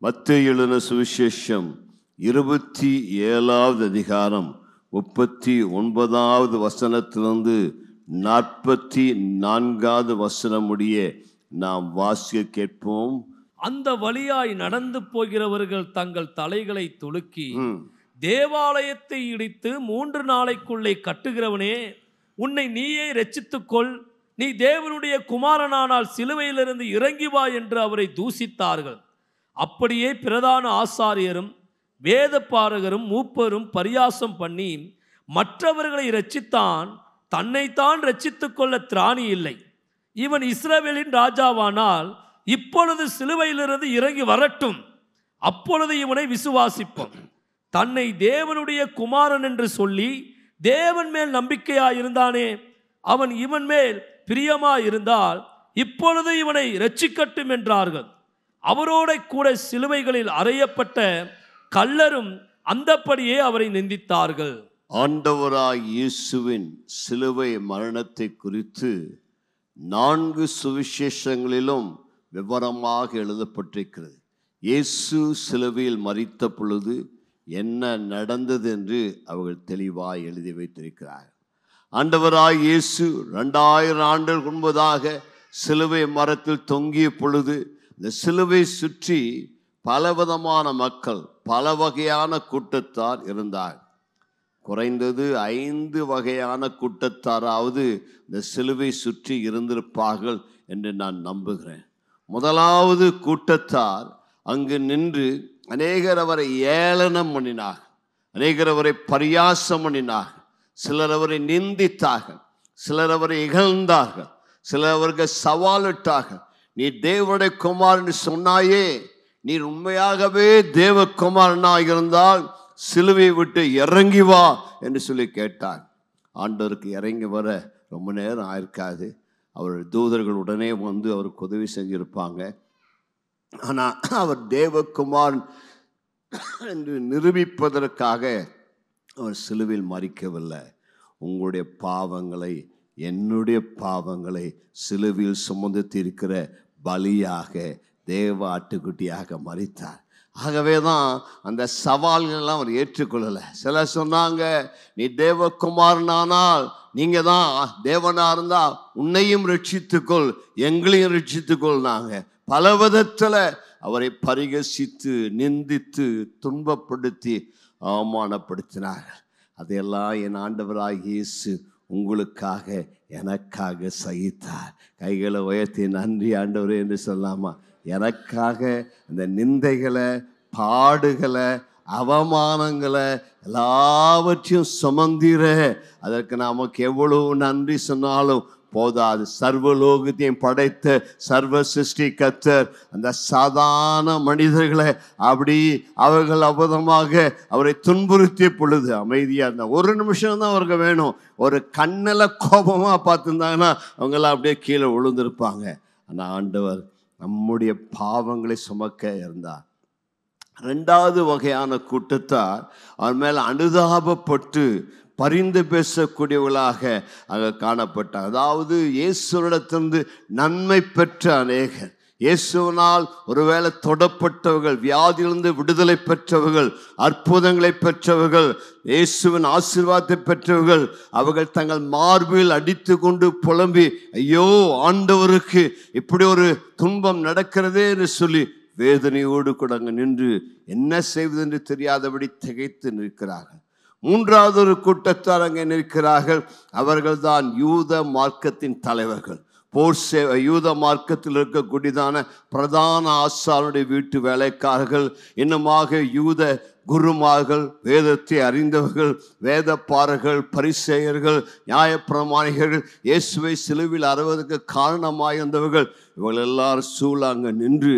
மத்தேயு எழுதின சுவிசேஷம் 27வது அதிகாரம் 39வது வசனத்திலிருந்து 44வது வசனம் முடிய நாம் வாசிக்க கேட்போம். அந்த வழியாய் நடந்து போகிறவர்கள் தங்கள் தலைகளை துலுக்கி, தேவாலயத்தை இடித்து 3 நாளைக்குள்ளே கட்டுகிறவனே, உன்னை நீயே இரட்சித்துக்கொள், நீ தேவனுடைய குமாரனானால் சிலுவையிலிருந்து இறங்கி வா என்று அவரை தூசித்தார்கள். அப்படியே பிரதான ஆசாரியரும் வேதபாரகரும் மூப்பரும் பரியாசம் பண்ணி, மற்றவர்களை இரட்சித்தான், தன்னைத்தான் இரட்சித்துக் கொள்ள திராணி இல்லை. இவன் இஸ்ரவேலின் ராஜாவானால் இப்பொழுது சிலுவையிலிருந்து இறங்கி வரட்டும், அப்பொழுது இவனை விசுவாசிப்போம். தன்னை தேவனுடைய குமாரன் என்று சொல்லி தேவன் மேல் நம்பிக்கையாயிருந்தானே, அவன் இவன் மேல் பிரியமாயிருந்தால் இப்பொழுது இவனை இரட்சிக்கட்டும் என்றார்கள். அவரோட கூட சிலுவைகளில் அறையப்பட்ட கள்ளரும் அந்தப்படியே அவரை நிந்தித்தார்கள். ஆண்டவராய் இயேசுவின் சிலுவை மரணத்தை குறித்து 4 சுவிசேஷங்களிலும் விவரமாக எழுதப்பட்டிருக்கிறது. இயேசு சிலுவையில் மரித்த பொழுது என்ன நடந்தது என்று அவர்கள் தெளிவாய் எழுதி வைத்திருக்கிறார்கள். ஆண்டவராய் இயேசு 2000 ஆண்டுகள் முன்பதாக சிலுவை மரத்தில் தொங்கிய பொழுது இந்த சிலுவை சுற்றி பலவிதமான மக்கள், பல வகையான கூட்டத்தார் இருந்தார். குறைந்தது 5 வகையான கூட்டத்தாராவது இந்த சிலுவை சுற்றி இருந்திருப்பார்கள் என்று நான் நம்புகிறேன். முதலாவது கூட்டத்தார் அங்கு நின்று அநேகர் அவரை ஏளனம் பண்ணினார், அநேகர் அவரை பரியாசம் பண்ணினார், சிலர் அவரை நிந்தித்தார்கள், சிலர் அவரை இகழ்ந்தார்கள், சிலர் அவர்கள் சவாலிட்டார்கள். நீ தேவனுடைய குமாரன் சொன்னாயே, நீர் உண்மையாகவே தேவகுமாரனாக இருந்தால் சிலுவை விட்டு இறங்கி வா என்று சொல்லி கேட்டார். ஆண்டவருக்கு இறங்கி வர ரொம்ப நேரம் ஆயிருக்காது. அவர் தூதர்கள் உடனே வந்து அவருக்கு உதவி செஞ்சிருப்பாங்க. ஆனால் அவர் தேவகுமாரன் என்று நிரூபிப்பதற்காக அவர் சிலுவையில் மரிக்கவில்லை. உங்களுடைய பாவங்களை, என்னுடைய பாவங்களை சிலுவையில் சுமந்து தீர்க்கிற பலியாக, தேவ ஆட்டுக்குட்டியாக மரித்தார். ஆகவே தான் அந்த சவால்கள்லாம் அவர் ஏற்றுக்கொள்ளலை. சிலர் சொன்னாங்க, நீ தேவகுமாரனானால், நீங்கள் தான் தேவனாக இருந்தால் உன்னையும் ரட்சித்துக்கொள், எங்களையும் ரட்சித்துக்கொள். நாங்கள் பல விதத்தில் அவரை பரிகசித்து, நிந்தித்து, துன்பப்படுத்தி, அவமானப்படுத்தினார்கள். அதையெல்லாம் என் ஆண்டவராகிய இயேசு உங்களுக்காக, எனக்காக சகித்தார். கைகளை உயர்த்தி நன்றி ஆண்டவரே என்று சொல்லாமா? எனக்காக இந்த நிந்தைகளை, பாடுகளை, அவமானங்களை எல்லாவற்றையும் சுமந்திர, அதற்கு நமக்கு எவ்வளவு நன்றி சொன்னாலும் போதாது. சர்வலோகத்தையும் படைத்த சர்வ சிருஷ்டி கர்த்தர் அந்த சாதாரண மனிதர்களை அப்படி அவர்கள் அபதமாக அவரை துன்புறுத்திய பொழுது அமைதியாக இருந்தால், ஒரு நிமிஷம் தான் அவருக்கு வேணும். ஒரு கண்ணில் கோபமாக பார்த்துருந்தாங்கன்னா அவங்களாம் அப்படியே கீழே விழுந்திருப்பாங்க. ஆனால் ஆண்டவர் நம்முடைய பாவங்களை சுமக்க இருந்தார். 2வது வகையான கூட்டத்தார் அவர் மேலே அனுதாபப்பட்டு பரிந்து பேசக்கூடியவர்களாக அங்கே காணப்பட்டார். அதாவது இயேசுவிடத்திலிருந்து நன்மை பெற்ற அநேகர், இயேசுவினால் ஒருவேளை தொடப்பட்டவர்கள், வியாதியிலிருந்து விடுதலை பெற்றவர்கள், அற்புதங்களை பெற்றவர்கள், இயேசுவின் ஆசீர்வாதத்தை பெற்றவர்கள், அவர்கள் தங்கள் மார்பில் அடித்து கொண்டு புலம்பி, ஐயோ ஆண்டவருக்கு இப்படி ஒரு துன்பம் நடக்கிறதே என்று சொல்லி வேதனையோடு கூட அங்கே நின்று என்ன செய்வது என்று தெரியாதபடி திகைத்து நிற்கிறார்கள். 3வது ஒரு கூட்டத்தார் அங்கே நிற்கிறார்கள். அவர்கள் தான் யூத மார்க்கத்தின் தலைவர்கள். யூத மார்க்கத்தில் இருக்கக்கூடியதான பிரதான ஆசாரியனுடைய வீட்டு வேலைக்காரர்கள், இன்னுமாக யூத குருமார்கள், வேதத்தை அறிந்தவர்கள், வேதபாரகர்கள், பரிசேயர்கள், நியாயப்பிரமாணிகர்கள், இயேசுவை சிலுவையில் அறைவதற்கு காரணமாயிருந்தவர்கள், இவர்கள் எல்லாரும் சூழாங்க நின்று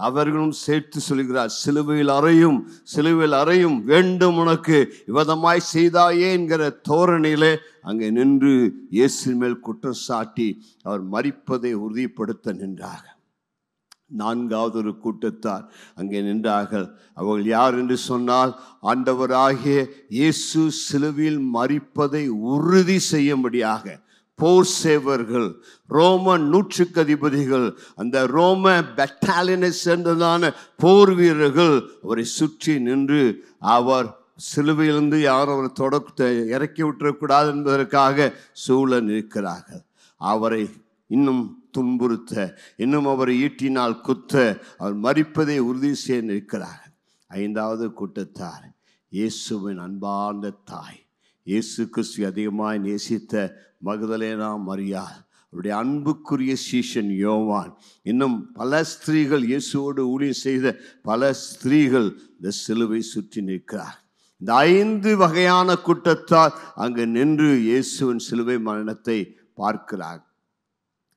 அவர்களும் சேர்த்து சொல்கிறார், சிலுவையில் அறையும், சிலுவையில் அறையும், வேண்டும் உனக்கு விதமாய் செய்தாயே என்கிற தோரணையிலே அங்கே நின்று இயேசு மேல் குற்றம் சாட்டி அவர் மரிப்பதை உறுதிப்படுத்த நின்றார்கள். 4வது ஒரு கூட்டத்தார் அங்கே நின்றார்கள். அவர்கள் யார் என்று சொன்னால், ஆண்டவராகிய இயேசு சிலுவையில் மரிப்பதை உறுதி செய்யும்படியாக போர் சேவர்கள், ரோம நூற்றுக்கு அதிபதிகள், அந்த ரோம பெட்டாலியனை சேர்ந்ததான போர் வீரர்கள் அவரை சுற்றி நின்று அவர் சிலுவையிலிருந்து யாரும் அவரை இறக்கி விட்டுறக்கூடாது என்பதற்காக சூழ நிற்கிறார்கள். அவரை இன்னும் துன்புறுத்த, இன்னும் அவரை ஈட்டினால் குத்த, அவர் மரிப்பதை உறுதி செய்ய நிற்கிறார்கள். ஐந்தாவது கூட்டத்தார் இயேசுவின் அன்பார்ந்த தாய், இயேசு கிறிஸ்து அதிகமாய் நேசித்த மகதலேனா மரியாள், அவருடைய அன்புக்குரிய சீஷன் யோவான், இன்னும் பல ஸ்திரீகள், இயேசுவோடு ஊழியம் செய்த பல ஸ்திரீகள் இந்த சிலுவை சுற்றி நிற்கிறார். இந்த 5 வகையான கூட்டத்தார் அங்கு நின்று இயேசுவின் சிலுவை மரணத்தை பார்க்கிறார்.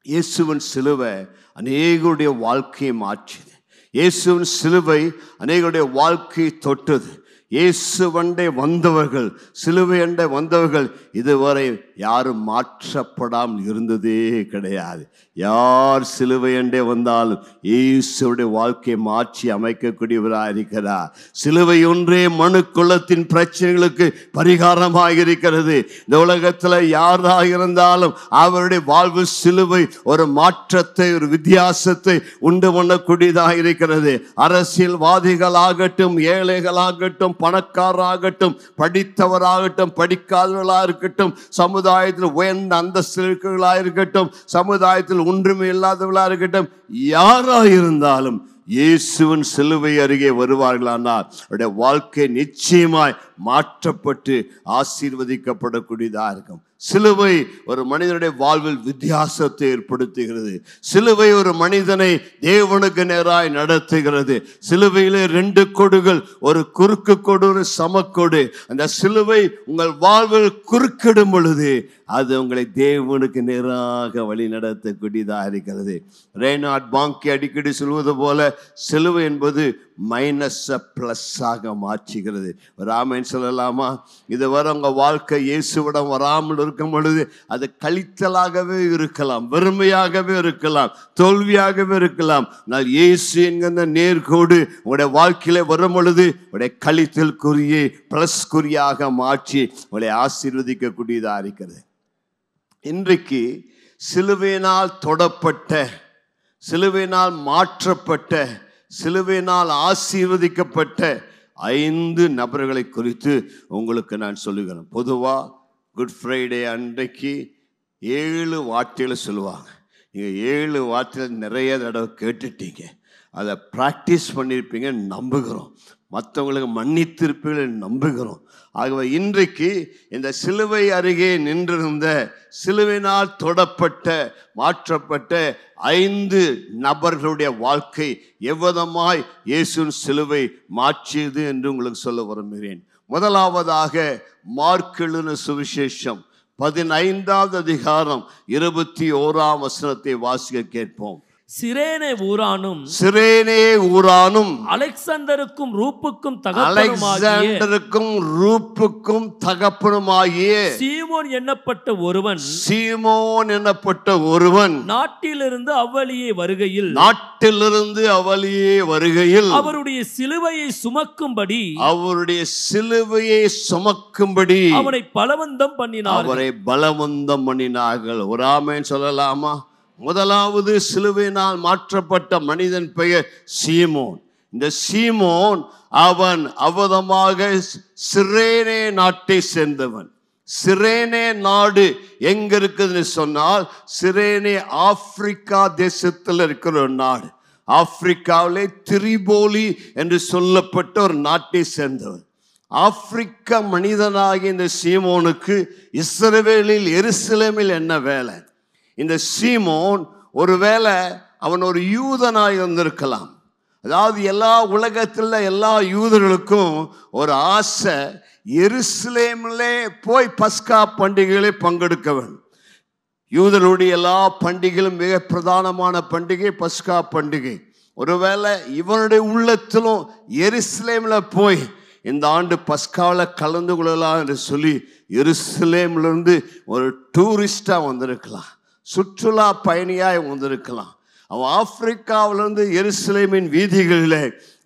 இயேசுவின் சிலுவை அநேகருடைய வாழ்க்கையை மாற்றியது. இயேசுவின் சிலுவை அநேகருடைய வாழ்க்கையை தொட்டது. இயேசுவண்டை வந்தவர்கள், சிலுவை அண்டை வந்தவர்கள் இதுவரை யாரும் மாற்றப்படாமல் இருந்ததே கிடையாது. யார் சிலுவை அண்டை வந்தாலும் இயேசுடைய வாழ்க்கையை மாற்றி அமைக்கக்கூடியவராக இருக்கிறார். சிலுவை ஒன்றே மனு குலத்தின் பிரச்சனைகளுக்கு பரிகாரமாக இருக்கிறது. இந்த உலகத்தில் யாராக இருந்தாலும் அவருடைய வாழ்வு சிலுவை ஒரு மாற்றத்தை, ஒரு வித்தியாசத்தை உண்டு பண்ணக்கூடியதாக இருக்கிறது. அரசியல்வாதிகளாகட்டும், ஏழைகளாகட்டும், பணக்காரராகட்டும், படித்தவராகட்டும், படிக்காதவர்களாக இருக்கட்டும், சமுதாயத்தில் உயர்ந்த அந்தஸ்தில் இருக்கிறவர்களாக இருக்கட்டும், சமுதாயத்தில் ஒன்றுமே இல்லாதவர்களாக இருக்கட்டும், யாராக இருந்தாலும் இயேசுவின் சிலுவை அருகே வருவார்களானால் அவருடைய வாழ்க்கை நிச்சயமாய் மாற்றப்பட்டு ஆசீர்வதிக்கப்படக்கூடியதாக இருக்கும். சிலுவை ஒரு மனிதனுடைய வாழ்வில் வித்தியாசத்தை ஏற்படுத்துகிறது. சிலுவை ஒரு மனிதனை தேவனுக்கு நேராய் நடத்துகிறது. சிலுவையிலே 2 கோடுகள், ஒரு குறுக்கு கோடு, ஒரு சமக்கோடு. அந்த சிலுவை உங்கள் வாழ்வில் குறுக்கிடும் பொழுது அது உங்களை தேவனுக்கு நேராக வழி நடத்தக்கூடியதாக இருக்கிறது. ரெய்னார்ட் பாங்கி அடிக்கடி சொல்வது போல சிலுவை என்பது மைனஸை பிளஸ்ஸாக மாற்றுகிறது. ராமன் சொல்லலாமா? இதுவரை உங்கள் வாழ்க்கை இயேசுவிடம் வராமல் இருக்கும் பொழுது அது கழித்தலாகவே இருக்கலாம், வெறுமையாகவே இருக்கலாம், தோல்வியாகவே இருக்கலாம். ஆனால் இயேசு என்கிற நேர்கோடு உங்களுடைய வாழ்க்கையில வரும் பொழுது உங்களுடைய கழித்தல் குறியை பிளஸ் குறியாக மாற்றி உங்களை ஆசீர்வதிக்கக்கூடியதாக இருக்கிறது. இன்றைக்கு சிலுவையினால் தொடப்பட்ட, சிலுவையினால் மாற்றப்பட்ட, சிலுவையினால் ஆசீர்வதிக்கப்பட்ட 5 நபர்களை குறித்து உங்களுக்கு நான் சொல்லுகிறேன். பொதுவாக குட் ஃப்ரைடே அன்றைக்கு 7 வார்த்தைகளை சொல்லுவாங்க. நீங்கள் 7 வார்த்தைகள் நிறைய தடவை கேட்டுட்டீங்க, அதை ப்ராக்டிஸ் பண்ணியிருப்பீங்க நம்புகிறோம். மற்றவங்களுக்கு மன்னித்திருப்பீர்கள் நம்புகிறோம். ஆகவே இன்றைக்கு இந்த சிலுவை அருகே நின்றிருந்த, சிலுவையினால் தொடப்பட்ட, மாற்றப்பட்ட 5 நபர்களுடைய வாழ்க்கை எவ்விதமாய் இயேசுவின் சிலுவை மாற்றியது என்று உங்களுக்கு சொல்ல விரும்புகிறேன். முதலாவதாக மார்க் எழுதின சுவிசேஷம் 15வது அதிகாரம் 21ஆம் வசனத்தை வாசிக்க கேட்போம். சிரேனே ஊரானும் அலெக்சாந்தருக்கும் ரூப்புக்கும் தகப்பனுமாகிய சீமோன் எண்ணப்பட்ட ஒருவன் நாட்டிலிருந்து அவ்வழியே வருகையில் அவருடைய சிலுவையை சுமக்கும்படி அவனை பலவந்தம் பண்ணினார்கள். ஒரு ஆமென் சொல்லலாமா? முதலாவது சிலுவையினால் மாற்றப்பட்ட மனிதன் பெயர் சீமோன். இந்த சீமோன் அவன் அவதமாக சிரேனே நாட்டை சேர்ந்தவன். சிரேனே நாடு எங்க இருக்குதுன்னு சொன்னால், சிரேனே ஆப்பிரிக்கா தேசத்தில் இருக்கிற ஒரு நாடு. ஆப்பிரிக்காவிலே திரிபோலி என்று சொல்லப்பட்ட ஒரு நாட்டை சேர்ந்தவன். ஆப்பிரிக்க மனிதனாகிய இந்த சீமோனுக்கு இஸ்ரவேலில் எருசலேமில் என்ன வேலை? இந்த சீமோன் ஒருவேளை அவன் ஒரு யூதனாய் வந்திருக்கலாம். அதாவது எல்லா உலகத்தில் எல்லா யூதர்களுக்கும் ஒரு ஆசை, எருசலேமிலே போய் பஸ்கா பண்டிகைகளை பங்கெடுக்க வேண்டும். யூதர்களுடைய எல்லா பண்டிகைகளும் மிக பிரதானமான பண்டிகை பஸ்கா பண்டிகை. ஒருவேளை இவனுடைய உள்ளத்திலும் எருசலேமில் போய் இந்த ஆண்டு பஸ்காவில் கலந்து கொள்ளலாம் என்று சொல்லி எருசலேமிலிருந்து ஒரு டூரிஸ்டாக வந்திருக்கலாம், சுற்றுலா பயணியாய் வந்திருக்கலாம். அவன் ஆப்பிரிக்காவிலிருந்து எருசலேமின் வீதிகளில்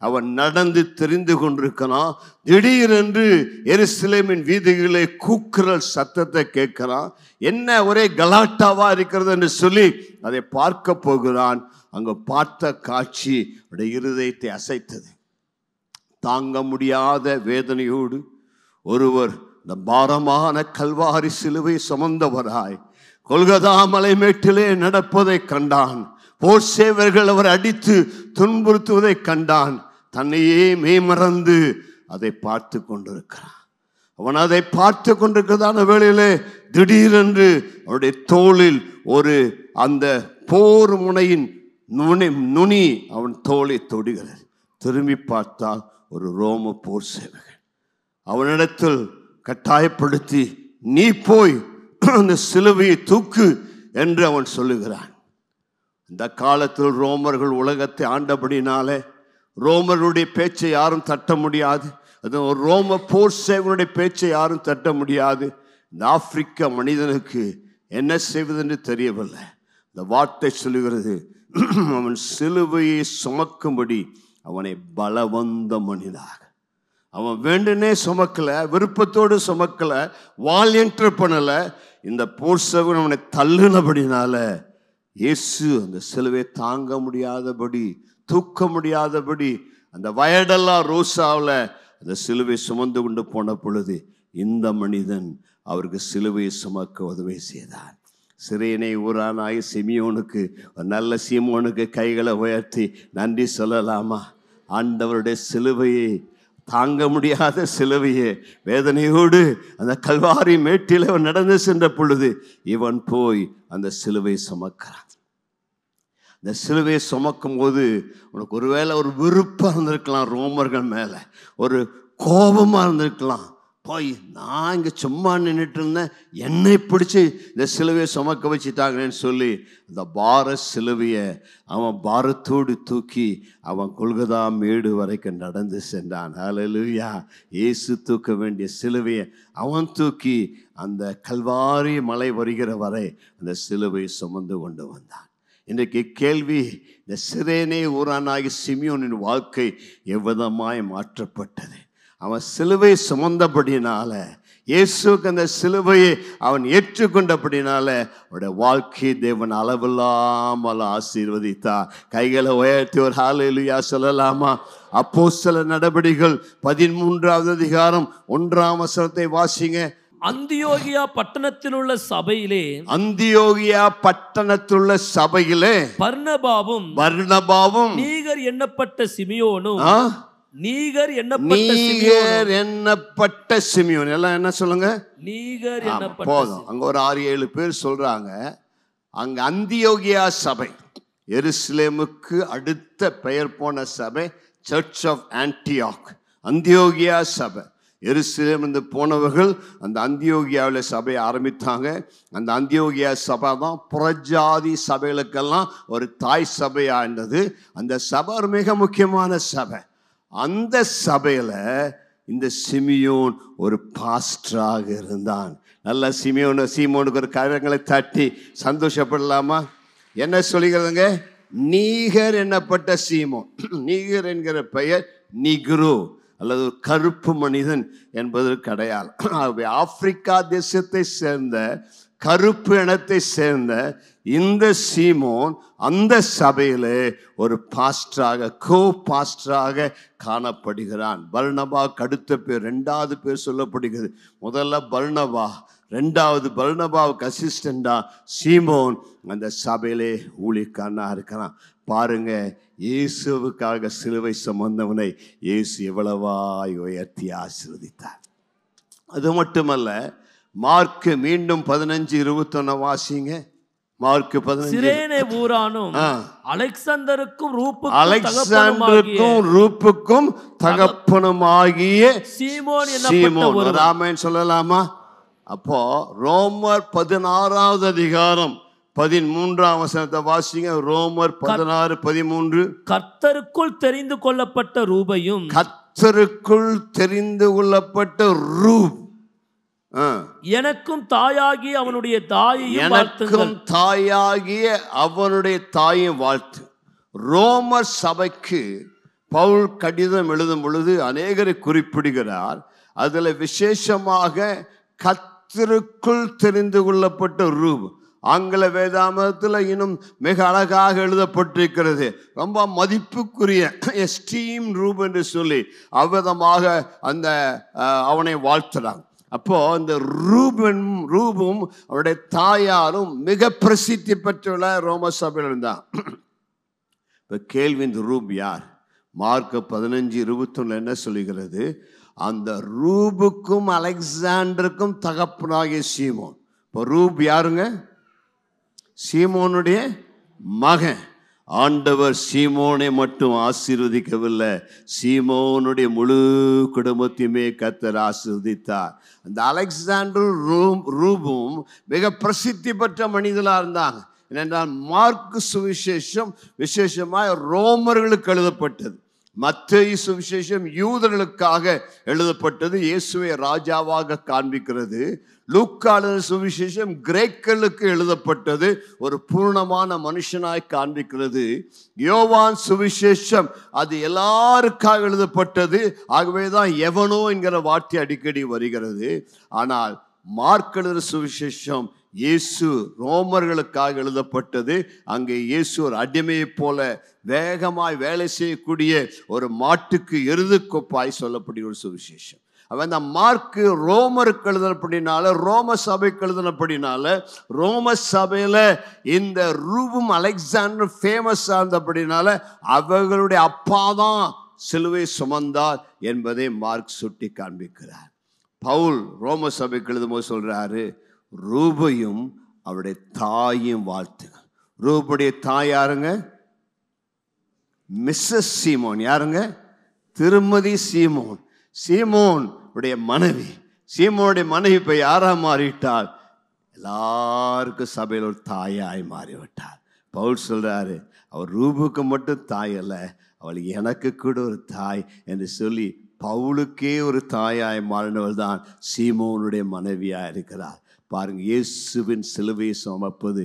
அவன் நடந்து தெரிந்து கொண்டிருக்கிறான். திடீரென்று எருசலேமின் வீதிகளே கூக்குரல் சத்தத்தை கேட்கிறான். என்ன ஒரே கலாட்டாவா இருக்கிறது என்று சொல்லி அதை பார்க்க போகிறான். அங்கு பார்த்த காட்சி அவருடைய இருதயத்தை அசைத்தது. தாங்க முடியாத வேதனையோடு ஒருவர் இந்த பாரமான கல்வாரி சிலுவை சுமந்தவராய் கொல்கதா மலைமேட்டிலே நடப்பதை கண்டான். போர் சேவர்கள் அவர் அடித்து துன்புறுத்துவதை கண்டான். தன்னையே மேமறந்து அதை பார்த்து கொண்டிருக்கிறான். அவன் அதை பார்த்து கொண்டிருக்கிறதான வேளையிலே திடீரென்று அவருடைய தோளில் ஒரு அந்த போர் முனையின் நுனி அவன் தோலை தொடுகிறது. திரும்பி பார்த்தால் ஒரு ரோம போர் சேவகன். அவனிடத்தில் கட்டாயப்படுத்தி நீ போய் அந்த சிலுவையை தூக்கு என்று அவன் சொல்லுகிறான். இந்த காலத்தில் ரோமர்கள் உலகத்தை ஆண்டபடினாலே ரோமர்களுடைய பேச்சை யாரும் தட்ட முடியாது. அது ஒரு ரோம போர் சேவனுடைய பேச்சை யாரும் தட்ட முடியாது. இந்த ஆப்பிரிக்க மனிதனுக்கு என்ன செய்வதென்று தெரியவில்லை. இந்த வார்த்தை சொல்லுகிறது, அவன் சிலுவையை சுமக்கும்படி அவனை பலவந்த மனிதனாக, அவன் வேண்டுனே சுமக்கல, விருப்பத்தோடு சுமக்கல, வாலண்டியர் பண்ணல. இந்த போர் சேவன் அவனை தள்ளுனபடினால இயேசு அந்த சிலுவை தாங்க முடியாதபடி, தூக்க முடியாதபடி அந்த வயடெல்லாம் ரோசாவில் அந்த சிலுவை சுமந்து கொண்டு போன பொழுது இந்த மனிதன் அவருக்கு சிலுவையை சுமக்க உதவி செய்தார். சிறையினை ஊரானாய் சிமியோனுக்கு, நல்ல சீமோனுக்கு கைகளை உயர்த்தி நன்றி சொல்லலாமா? ஆண்டவருடைய சிலுவையை, தாங்க முடியாத சிலுவையே, வேதனையோடு அந்த கல்வாரி மேட்டில் அவன் நடந்து சென்ற பொழுது இவன் போய் அந்த சிலுவை சுமக்கிறான். இந்த சிலுவையை சுமக்கும் போது உனக்கு ஒருவேளை ஒரு விருப்பம் இருந்திருக்கலாம், ரோமர்கள் மேலே ஒரு கோபமாக இருந்திருக்கலாம். போய் நான் இங்கே சும்மா நின்றுட்டு இருந்தேன், என்னை பிடிச்சி இந்த சிலுவையை சுமக்க வச்சுட்டாங்கன்னு சொல்லி அந்த பார சிலுவையை அவன் பாரத்தோடு தூக்கி அவன் கொல்கதா மேடு வரைக்கும் நடந்து சென்றான். ஹல்லேலூயா! இயேசு தூக்க வேண்டிய சிலுவையை அவன் தூக்கி அந்த கல்வாரி மலை வருகிற வரை அந்த சிலுவையை சுமந்து கொண்டு வந்தான். இன்றைக்கு கேள்வி, இந்த சிரேனே ஊரானாகி சிமியோனின் வாழ்க்கை எவ்விதமாய் மாற்றப்பட்டது? அவன் சிலுவை சுமந்தபடினால, இயேசுக்கு அந்த சிலுவையை அவன் ஏற்றுக்கொண்டபடினால அவருடைய வாழ்க்கை தேவன் அளவில்லாமல் ஆசீர்வதித்தார். கைகளை உயர்த்தி ஒரு ஹல்லேலூயா சொல்லலாமா? அப்போஸ்தலர் நடபடிகள் 13வது அதிகாரம் 1ஆம் வசனத்தை வாசிங்க. அந்தியோகியா பட்டணத்தில் உள்ள சபையிலே, அந்தியோகியா பட்டணத்துள்ள சபையிலே பர்னபாவும் நீகர் எண்ணப்பட்ட சிமியோனும், நீகர் எண்ணப்பட்ட சிமியோன், எல்லாம் என்ன சொல்லுங்க? நீகர் எண்ணப்பட்ட. போதும், அங்க ஒரு 6-7 பேர் சொல்றாங்க. அங்க அந்தியோகியா சபை, எருசலேமுக்கு அடுத்த பெயர் போன சபை சர்ச் ஆஃப் ஆன்டியோக். அந்தியோகியா சபை, எருசலேம் இருந்து போனவர்கள் அந்த அந்தியோகியாவில் சபையை ஆரம்பித்தாங்க. அந்த அந்தியோகியா சபை தான் புறஜாதி சபைகளுக்கெல்லாம் ஒரு தாய் சபையா இருந்தது. அந்த சபை ஒரு மிக முக்கியமான சபை. அந்த சபையில இந்த சிமியோன் ஒரு பாஸ்டராக இருந்தான். நல்ல சீமோனுக்கு ஒரு கரங்களை தட்டி சந்தோஷப்படலாமா? என்ன சொல்லுகிறதுங்க? நீகர் எண்ணப்பட்ட சீமோன். நீகர் என்கிற பெயர் நிக்ரோ அல்லது ஒரு கருப்பு மனிதன் என்பதற்கு அடையாளம். ஆப்பிரிக்கா தேசத்தை சேர்ந்த கருப்பு இனத்தை சேர்ந்த இந்த சீமோன் அந்த சபையிலே ஒரு பாஸ்டராக, கோ பாஸ்டராக காணப்படுகிறான். பர்னபாவுக்கு அடுத்த பேர், 2வது பேர் சொல்லப்படுகிறது. முதல்ல பர்னபா, 2வது பர்னபாவுக்கு அசிஸ்டண்டா சீமோன் அந்த சபையிலே ஊழியக்காரனா இருக்கிறான். பாருங்க, இயேசுவுக்காக சிலுவை சுமந்தவனை இயேசு எவ்வளவாய் உயர்த்தி ஆசீர்வதித்தார். அது மட்டுமல்ல, மார்க் மீண்டும் 15:21 வாசிங்க. மார்க் 15. சிரேனே ஊரானும் அலெக்சாந்தருக்கும் ரூப்புக்கும் தகப்பனுமாகிய சீமோன். ராமன் சொல்லலாமா? அப்போ ரோமர் 16வது அதிகாரம் 13ஆம் வசனத்தை வாசிங்க. ரோமர் 16:13. கர்த்தருக்குள் தெரிந்து கொள்ளப்பட்ட ரூபையும், கர்த்தருக்குள் தெரிந்து கொள்ளப்பட்ட ரூப், எனக்கும் தாயாகிய அவனுடைய தாயையும், எனக்கும் தாயாகிய அவனுடைய தாயும் வாழ்த்து. ரோமர் சபைக்கு பவுல் கடிதம் எழுதும் பொழுது அநேகரை குறிப்பிடுகிறார். அதுல விசேஷமாக கர்த்தருக்குள் தெரிந்து கொள்ளப்பட்ட ரூபு, ஆங்கில வேதாமத்தில் இன்னும் மிக அழகாக எழுதப்பட்டிருக்கிறது. ரொம்ப மதிப்புக்குரிய எஸ்டீம் ரூப் என்று சொல்லி அவ்விதமாக அந்த அவனை வாழ்த்துறாங்க. அப்போ இந்த ரூபும் அவருடைய தாயாரும் மிக பிரசித்தி பெற்றுள்ள ரோம சபையில் இருந்தான். இப்போ கேள்வி, இந்த ரூப் யார்? மார்க் 15:21 என்ன சொல்லுகிறது? அந்த ரூபுக்கும் அலெக்சாண்டருக்கும் தகப்பனாகிய சீமோன். இப்போ ரூப் யாருங்க? சீமோனுடைய மகன். ஆண்டவர் சீமோனை மட்டும் ஆசீர்வதிக்கவில்லை, சீமோனுடைய முழு குடும்பத்தையுமே கர்த்தர் ஆசீர்வதித்தார். அந்த அலெக்சாண்டர் ரூபும் மிக பிரசித்தி பெற்ற மனிதனாக இருந்தாங்க. ஏனென்றால் மார்க்கு சுவிசேஷம் விசேஷமாக ரோமர்களுக்கு எழுதப்பட்டது, மத்தேயு சுவிசேஷம் யூதர்களுக்காக எழுதப்பட்டது, இயேசுவை ராஜாவாக காண்பிக்கிறது. லூக்கா சுவிசேஷம் கிரேக்கர்களுக்கு எழுதப்பட்டது, ஒரு பூர்ணமான மனுஷனாய் காண்பிக்கிறது. யோவான் சுவிசேஷம் அது எல்லாருக்காக எழுதப்பட்டது. ஆகவேதான் எவனோ என்கிற வார்த்தை அடிக்கடி வருகிறது. ஆனால் மார்க் சுவிசேஷம் இயேசு ரோமர்களுக்காக எழுதப்பட்டது. அங்கே இயேசு ஒரு அடிமையை போல வேகமாய் வேலை செய்யக்கூடிய ஒரு மாட்டுக்கு எருதுக்கொப்பாய் சொல்லக்கூடிய ஒரு சுவிசேஷம். அவன் அந்த மார்க்கு ரோமருக்கு எழுதினபடினால, ரோம சபைக்கு எழுதினபடினால, ரோம சபையில இந்த ரூபும் அலெக்சாண்டர் ஃபேமஸ் ஆனபடினால அவர்களுடைய அப்பா தான் சிலுவை சுமந்தார் என்பதை மார்க் சுட்டி காண்பிக்கிறார். பவுல் ரோம சபைக்கு எழுதும்போது சொல்றாரு, ரூபையும் அவருடைய தாயும் வாழ்த்துங்க. ரூபுடைய தாய் யாருங்க? மிஸ்ஸஸ் சீமோன். யாருங்க? திருமதி சீமோன். சீமோன் உடைய மனைவி. சீமோனுடைய மனைவி இப்ப யாரா மாறிட்டால்? எல்லாருக்கும் சபையில் ஒரு தாயாய் மாறிவிட்டார். பவுல் சொல்றாரு, அவர் ரூபுக்கு மட்டும் தாய் அல்ல, அவள் எனக்கு கூட ஒரு தாய் என்று சொல்லி பவுலுக்கே ஒரு தாயாய் மாறினவள் தான் சீமோனுடைய மனைவியா இருக்கிறார். பாருங்க, இயேசுவின் சிலுவையை சுமப்பது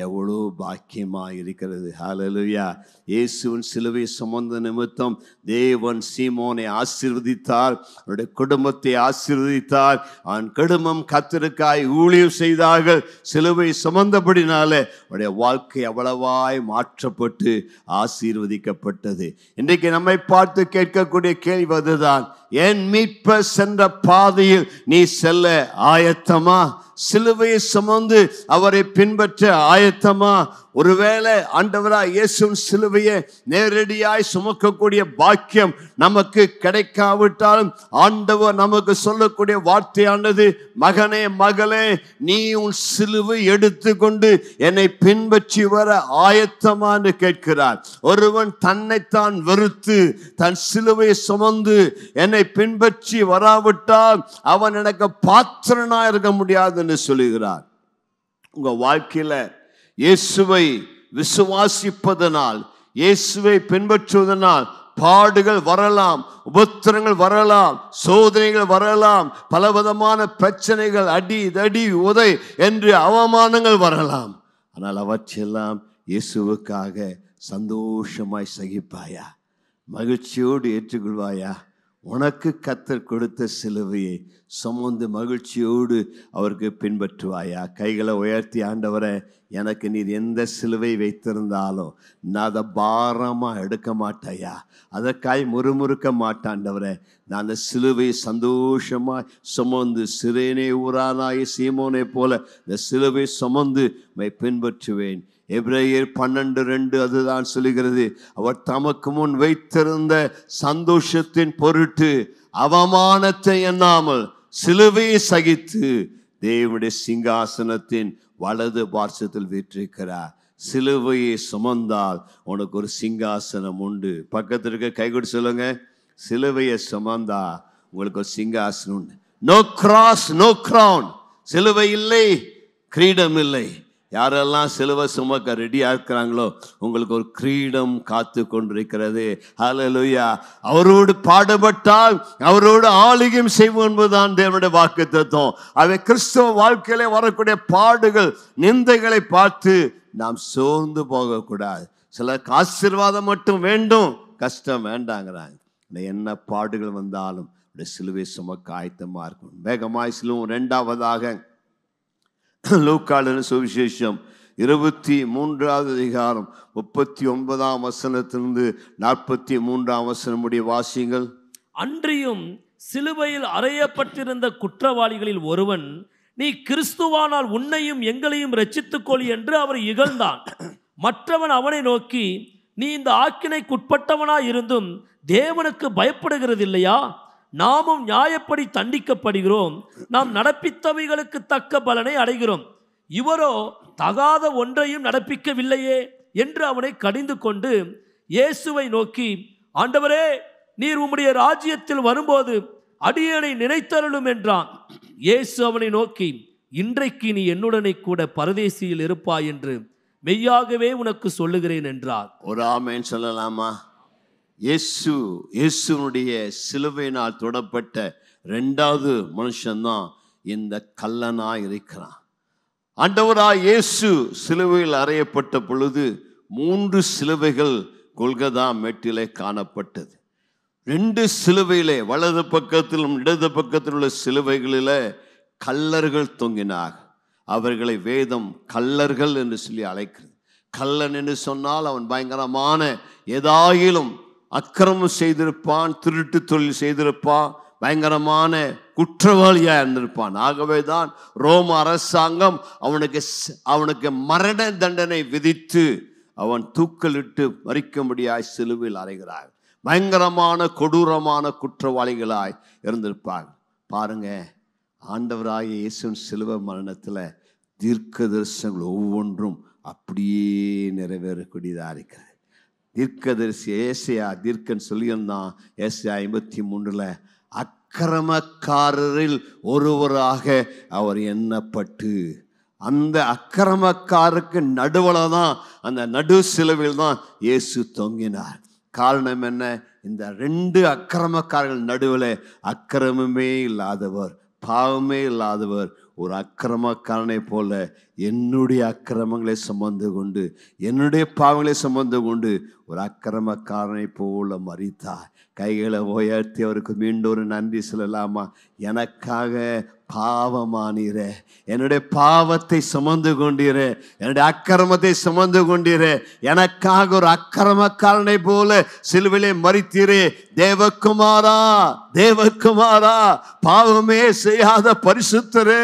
எவ்வளோ பாக்கியமாக இருக்கிறது. ஹல்லேலூயா. இயேசுவின் சிலுவையை சுமந்த நிமித்தம் தேவன் சீமோனை ஆசீர்வதித்தார், அவருடைய குடும்பத்தை ஆசீர்வதித்தார். அவன் குடும்பம் கர்த்தருக்காய் ஊழியம் செய்தார்கள். சிலுவை சுமந்தபடினால அவருடைய வாழ்க்கை அவ்வளவாய் மாற்றப்பட்டு ஆசீர்வதிக்கப்பட்டது. இன்றைக்கு நம்மை பார்த்து கேட்கக்கூடிய கேள்வி அதுதான், என் மீட்பர் சென்ற பாதையில் நீ செல்ல ஆயத்தமா? சிலுவையை சுமந்து அவரை பின்பற்ற ஆயத்தமா? ஒருவேளை ஆண்டவராய் இயேசுவின் சிலுவையை நேரடியாய் சுமக்கக்கூடிய பாக்கியம் நமக்கு கிடைக்காவிட்டாலும் ஆண்டவர் நமக்கு சொல்லக்கூடிய வார்த்தையானது, மகனே மகளே, நீ உன் சிலுவை எடுத்துக்கொண்டு என்னை பின்பற்றி வர ஆயத்தமா என்று கேட்கிறார். ஒருவன் தன்னைத்தான் வெறுத்து தன் சிலுவை சுமந்து என்னை பின்பற்றி வராவிட்டால் அவன் எனக்கு பாத்திரனா இருக்க முடியாது என்று சொல்லுகிறார். உங்க வாழ்க்கையில இயேசுவை விசுவாசிப்பதனால், இயேசுவை பின்பற்றுவதனால் பாடுகள் வரலாம், உபத்திரங்கள் வரலாம், சோதனைகள் வரலாம், பலவிதமான பிரச்சனைகள், அடி தடி உதை என்று அவமானங்கள் வரலாம். ஆனால் அவற்றெல்லாம் இயேசுவுக்காக சந்தோஷமாய் சகிப்பாயா? மகிழ்ச்சியோடு ஏற்றுக்கொள்வாயா? உனக்கு கர்த்தர் கொடுத்த சிலுவையை சுமந்து மகிழ்ச்சியோடு அவருக்கு பின்பற்றுவாயா? கைகளை உயர்த்தி, ஆண்டவரே, எனக்கு நீர் எந்த சிலுவை வைத்திருந்தாலும் நான் அதை பாரமாக எடுக்க மாட்டாயா, அதற்காய் முறுமுறுக்க மாட்டாண்டவரே. நான் அந்த சிலுவை சந்தோஷமாய் சுமந்து சிரேனே ஊரானாய் சீமோனை போல இந்த சிலுவை சுமந்து பின்பற்றுவேன். எபிரேயர் 12:2 அதுதான் சொல்லுகிறது, அவர் தமக்கு முன் வைத்திருந்த சந்தோஷத்தின் பொருட்டு அவமானத்தை எண்ணாமல் சிலுவையை சகித்து தேவனுடைய சிங்காசனத்தின் வலது பார்சத்தில் வீற்றிருக்கிறார். சிலுவையை சுமந்தால் உனக்கு ஒரு சிங்காசனம் உண்டு. பக்கத்தில் இருக்க கைகூடி சொல்லுங்க, சிலுவையை சுமந்தா உங்களுக்கு ஒரு சிங்காசனம் உண்டு. No cross no crown. சிலுவை இல்லை, கிரீடம் இல்லை. யாரெல்லாம் சிலுவை சுமக்க ரெடியா இருக்கிறாங்களோ உங்களுக்கு ஒரு கிரீடம் காத்து கொண்டிருக்கிறது. ஹல்லேலூயா. அவரோடு பாடுபட்டால் அவரோடு ஆளுகையும் செய்வோம் என்பதுதான் தேவனுடைய வாக்குத்தத்தம். அவை கிறிஸ்தவ வாழ்க்கையிலே வரக்கூடிய பாடுகள், நிந்தைகளை பார்த்து நாம் சோர்ந்து போகக்கூடாது. சிலருக்கு ஆசீர்வாதம் மட்டும் வேண்டும், கஷ்டம் வேண்டாங்கிறாங்க. என்ன பாடுகள் வந்தாலும் சிலுவை சுமக்க ஆயத்தமா இருக்கணும். வேகமாய் சிலுவும். இரண்டாவதாக லூக்காளின் சுவிசேஷம் 23வது அதிகாரம் 39ஆம் வசனத்திலிருந்து 43ஆம் வசனம் முடிய வாசியுங்கள். அன்றியும் சிலுவையில் அறையப்பட்டிருந்த குற்றவாளிகளில் ஒருவன், நீ கிறிஸ்துவானால் உன்னையும் எங்களையும் ரட்சித்துக்கொள் என்று அவர் இகழ்ந்தான். மற்றவன் அவனை நோக்கி, நீ இந்த ஆக்கினைக்குட்பட்டவனாய் இருந்தும் தேவனுக்கு பயப்படுகிறது இல்லையா? நாமும் நியாயப்படி தண்டிக்கப்படுகிறோம், நாம் நடப்பித்தவைகளுக்கு தக்க பலனை அடைகிறோம். இவரோ தகாத ஒன்றையும் நடப்பிக்கவில்லையே என்று அவனை கடிந்து கொண்டு இயேசுவை நோக்கி, ஆண்டவரே, நீர் உம்முடைய ராஜ்யத்தில் வரும்போது அடியேனை நினைத்தருளும் என்றான். இயேசு அவனை நோக்கி, இன்றைக்கு நீ என்னுடனே கூட பரதேசியில் இருப்பாய் என்று மெய்யாகவே உனக்கு சொல்லுகிறேன் என்றார். ஒரு ஆமென் சொல்லலாமா? இயேசுனுடைய சிலுவையினால் தொடப்பட்ட 2வது மனுஷன்தான் இந்த கல்லனா இருக்கிறான். ஆண்டவராய் இயேசு சிலுவையில் அறையப்பட்ட பொழுது 3 சிலுவைகள் கொல்கதா மேட்டிலே காணப்பட்டது. 2 சிலுவையிலே, வலது பக்கத்திலும் இடது பக்கத்தில் உள்ள சிலுவைகளிலே கல்லர்கள் தொங்கினார். அவர்களை வேதம் கல்லர்கள் என்று சொல்லி அழைக்கிறது. கல்லன் என்று சொன்னால் அவன் பயங்கரமான ஏதாயிலும் அக்கிரமம் செய்திருப்பான், திருட்டு தொழில் செய்திருப்பான், பயங்கரமான குற்றவாளியா இருந்திருப்பான். ஆகவே தான் ரோம அரசாங்கம் அவனுக்கு மரண தண்டனை விதித்து அவன் தூக்கலிட்டு மறிக்கும்படியாய் சிலுவையில் அறைகிறார். பயங்கரமான கொடூரமான குற்றவாளிகளாய் இருந்திருப்பாங்க. பாருங்க, ஆண்டவராகிய இயேசுவின் சிலுவை மரணத்தில் தீர்க்க தரிசனங்கள் ஒவ்வொன்றும் அப்படியே நிறைவேறக்கூடியதாக இருக்கிறது. தீர்க்கதரிசி ஏசாயா தீர்க்கன் சொல்லியிருந்தான். ஏசாயா 53 அக்கிரமக்காரரில் ஒருவராக அவர் எண்ணப்பட்டு, அந்த அக்கிரமக்காரருக்கு நடுவில் தான், அந்த நடு சிலுவையில் தான் இயேசு தொங்கினார். காரணம் என்ன? இந்த 2 அக்கிரமக்காரர்கள் நடுவில் அக்கிரமமே இல்லாதவர், பாவமே இல்லாதவர், ஒரு அக்கிரமக்காரனை போல என்னுடைய அக்கிரமங்களை சுமந்து கொண்டு, என்னுடைய பாவங்களை சுமந்து கொண்டு ஒரு அக்கிரமக்காரனை போல மரித்தார். கைகளை உயர்த்தி அவருக்கு மீண்டும் ஒரு நன்றி சொல்லலாமா? எனக்காக பாவமானீர, என்னுடைய பாவத்தை சுமந்து கொண்டீர, என்னுடைய அக்கிரமத்தை சுமந்து கொண்டீர, எனக்காக ஒரு அக்கிரமக்காரனை போல சிலுவிலே மரித்தீரே. தேவகுமாரா, தேவகுமாரா, பாவமே செய்யாத பரிசுத்தரே,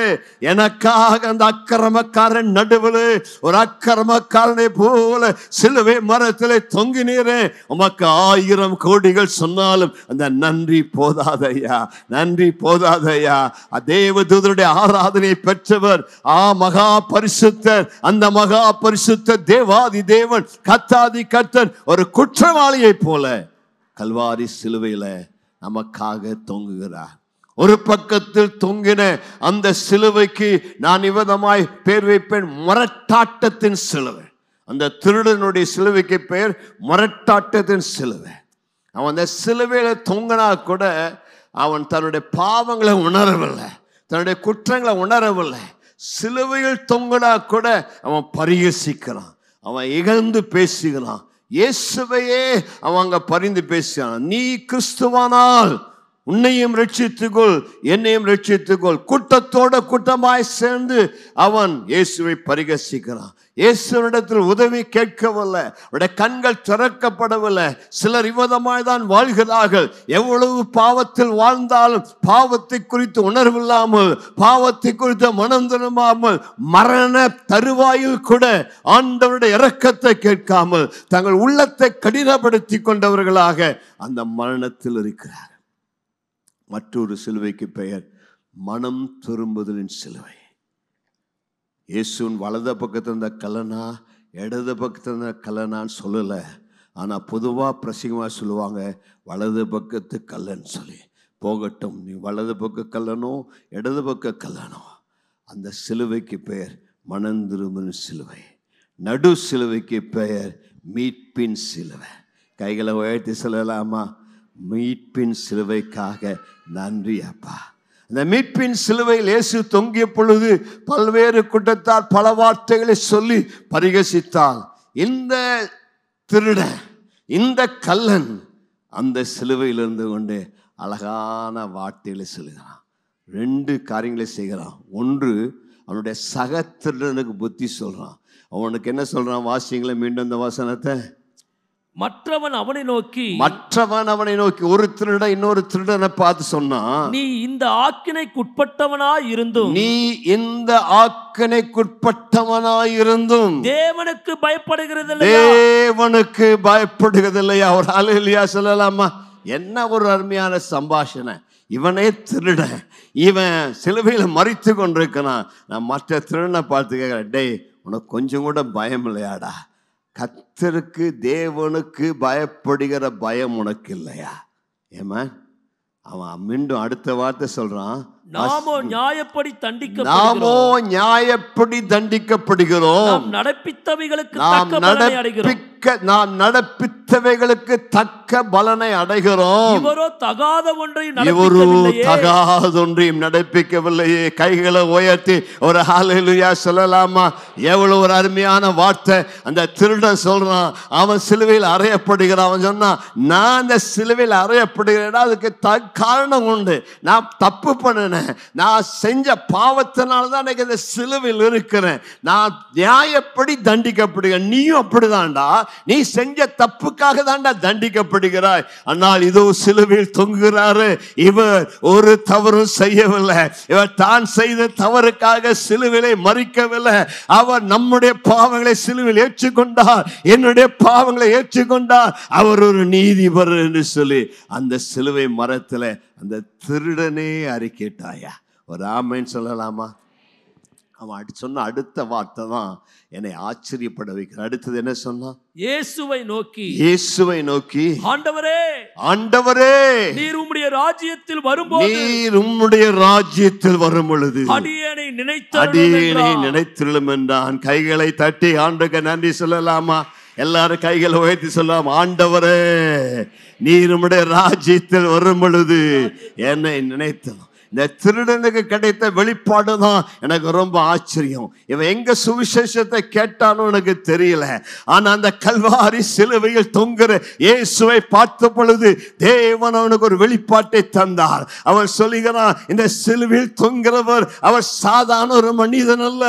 எனக்காக அந்த அக்கிரமக்காரன் நடுவில் ஒரு அக்கிரமக்காரனை போல சிலுவை மரத்திலே தொங்கினீரே. உமக்கு 1000 கோடிகள் சொன்னாலும் அந்த நன்றி போதாதையா, நன்றி போதாதையா. தேவதூதருடைய ஆராதனை பெற்றவர் மகா பரிசுத்தர். அந்த மகா பரிசுத்த தேவாதி தேவன், கர்த்தாதி கர்த்தர் ஒரு குற்றவாளியை போல கல்வாரி சிலுவையில நமக்காக தொங்குகிறார். ஒரு பக்கத்தில் தொங்கின அந்த சிலுவைக்கு நான் இவ்விதமாய் பேர் வைப்பேன், முரட்டாட்டத்தின் சிலுவை. அந்த திருடனுடைய சிலுவைக்கு பெயர் முரட்டாட்டத்தின் சிலுவை. அவன் அந்த சிலுவையில தொங்கினா கூட அவன் தன்னுடைய பாவங்களை உணரவில்லை, தன்னுடைய குற்றங்களை உணரவில்லை. சிலுவையில் தொங்கினா கூட அவன் பரிகசிக்கிறான், அவன் இகழ்ந்து பேசுகிறான். இயேசுவையே அவன் அங்க பரிந்து பேசுகிறான். நீ கிறிஸ்துவானால் உன்னையும் ரட்சித்துக்கொள், என்னையும் ரட்சித்துக்கொள். கூட்டத்தோட கூட்டமாய் சேர்ந்து அவன் இயேசுவை பரிகசிக்கிறான். இயேசுவிடத்தில் உதவி கேட்கவில்லை, அவருடைய கண்கள் திறக்கப்படவில்லை. சிலர் இவ்விதமாய் தான் வாழ்கிறார்கள். எவ்வளவு பாவத்தில் வாழ்ந்தாலும் பாவத்தை குறித்து உணர்வில்லாமல், பாவத்தை குறித்து மனம் திரும்பாமல், மரண தருவாயில் கூட ஆண்டவருடைய இரக்கத்தை கேட்காமல் தங்கள் உள்ளத்தை கடினப்படுத்தி கொண்டவர்களாக அந்த மரணத்தில் இருக்கிறார். மற்றொரு சிலுவைக்கு பெயர் மனம் திரும்புதலின் சிலுவை. இயேசுவின் வலது பக்கத்தில் இருந்த கல்லனா, இடது பக்கத்தில் இருந்த கல்லனான்னு சொல்லலை. ஆனால் பொதுவாக பிரசிங்கமாக சொல்லுவாங்க வலது பக்கத்து கல்லன் சொல்லி. போகட்டும், நீ வலது பக்க கல்லனோ இடது பக்க கல்லனோ, அந்த சிலுவைக்கு பெயர் மனம் திரும்புதலின் சிலுவை. நடு சிலுவைக்கு பெயர் மீட்பின் சிலுவை. கைகளை உயர்த்தி சொல்லலாமா? மீட்பின் சிலுவைக்காக நன்றி அப்பா. இந்த மீட்பின் சிலுவையில் இயேசு தொங்கிய பொழுது பல்வேறு கூட்டத்தார் பல வார்த்தைகளை சொல்லி பரிகசித்தார். இந்த திருடன், இந்த கல்லன் அந்த சிலுவையில் இருந்து கொண்டு அழகான வார்த்தைகளை சொல்லுகிறான். 2 காரியங்களை செய்கிறான். ஒன்று, அவனுடைய சக திருடனுக்கு புத்தி சொல்றான். அவனுக்கு என்ன சொல்றான்? வாசிங்களே மீண்டும் அந்த வசனத்தை. மற்றவன் அவனை நோக்கி ஒரு திருடன் இன்னொரு திருடனை பார்த்து சொன்னான், நீ இந்த ஆக்கினைக்குட்பட்டவனாய் இருந்தும் தேவனுக்கு பயப்படுகிறதில்லையா? ஒரு ஹல்லேலூயா சொல்லலாமா? என்ன ஒரு அருமையான சம்பாஷணை. இவனே திருடன், இவன் சிலுவையில் மரித்து கொண்டிருக்கிறான். நான் மற்ற திருடனை பார்த்து கேட்கிறேன், டேய் உனக்கு கொஞ்சம் கூட பயம் இல்லையாடா? கர்த்தருக்கு தேவனுக்கு பயப்படுகிற பயம் உனக்கு இல்லையா? ஏமா அவன் மீண்டும் அடுத்த வார்த்தை சொல்றான், நாமோ நியாயப்படி தண்டிக்கப்படுகிறோம். நாம் நடப்பித்தவைகளுக்கு தக்க பலனை அடைகிறோம். இவரோ தகாதொன்றையும் நடப்பிக்கவில்லையே. கைகளை உயர்த்தி ஒரு ஹல்லேலூயா சொல்லலாமா? எவ்வளவு ஒரு அருமையான வார்த்தை. அந்த திருடன் சொல்றான், அவன் சிலுவையில் அறையப்படுகிறான். அவன் சொன்னான், நான் அந்த சிலுவையில் அறையப்படுகிறேன், அதுக்கு காரணம் உண்டு. நான் தப்பு பண்ணினேன், நான் செஞ்ச பாவத்தினால தான் இந்த சிலுவையில் இருக்கிறேன். நான் நியாயப்படி தண்டிக்கப்படுகிறேன். நீயும் அப்படிதான்டா, நீ செஞ்ச தப்புக்காக தான்டா தண்டிக்கப்படுகிறாய். ஆனால் இதோ சிலுவையில் தொங்குகிறாரு. இவர் ஒரு தவறும் செய்யவில்லை. இவர் தான் செய்த தவறுக்காக சிலுவையை மறிக்கவில்லை. அவர் நம்முடைய பாவங்களை சிலுவையில் ஏற்றுக்கொண்டார், என்னுடைய பாவங்களை ஏற்றுக்கொண்டார். அவர் ஒரு நீதிபர் என்று சொல்லி அந்த சிலுவை மரத்தில் அந்த திருடனே அறிக்கைட்டாயா? ஒரு ஆமென் சொல்லலாமா? அவன் சொன்ன அடுத்த வார்த்தை தான் என்னை ஆச்சரியப்பட வைக்கிற. அடுத்தது என்ன சொன்னான்? இயேசுவை நோக்கி ஆண்டவரே, நீர் உம்முடைய ராஜ்யத்தில் வரும்பொழுது அடியேனை நினைத்திருளும் என்றான். கைகளை தட்டி ஆண்டவருக்கு நன்றி சொல்லலாமா? எல்லாரும் கைகளை உயர்த்தி சொல்லலாம், ஆண்டவரே நீர் உம்முடைய ராஜ்யத்தில் வரும் பொழுது என்னை நினைத்தோம். இந்த திருடனுக்கு கிடைத்த வெளிப்பாடு தான் எனக்கு ரொம்ப ஆச்சரியம். இவன் எங்க சுவிசேஷத்தை கேட்டானோ எனக்கு தெரியல. ஆனா அந்த கல்வாரி சிலுவையில் தொங்குற இயேசுவை பார்த்த பொழுது தேவன் அவனுக்கு ஒரு வெளிப்பாட்டை தந்தார். அவன் சொல்லுகிறான், இந்த சிலுவையில் தொங்குறவர் அவர் சாதாரண ஒரு மனிதன் அல்ல,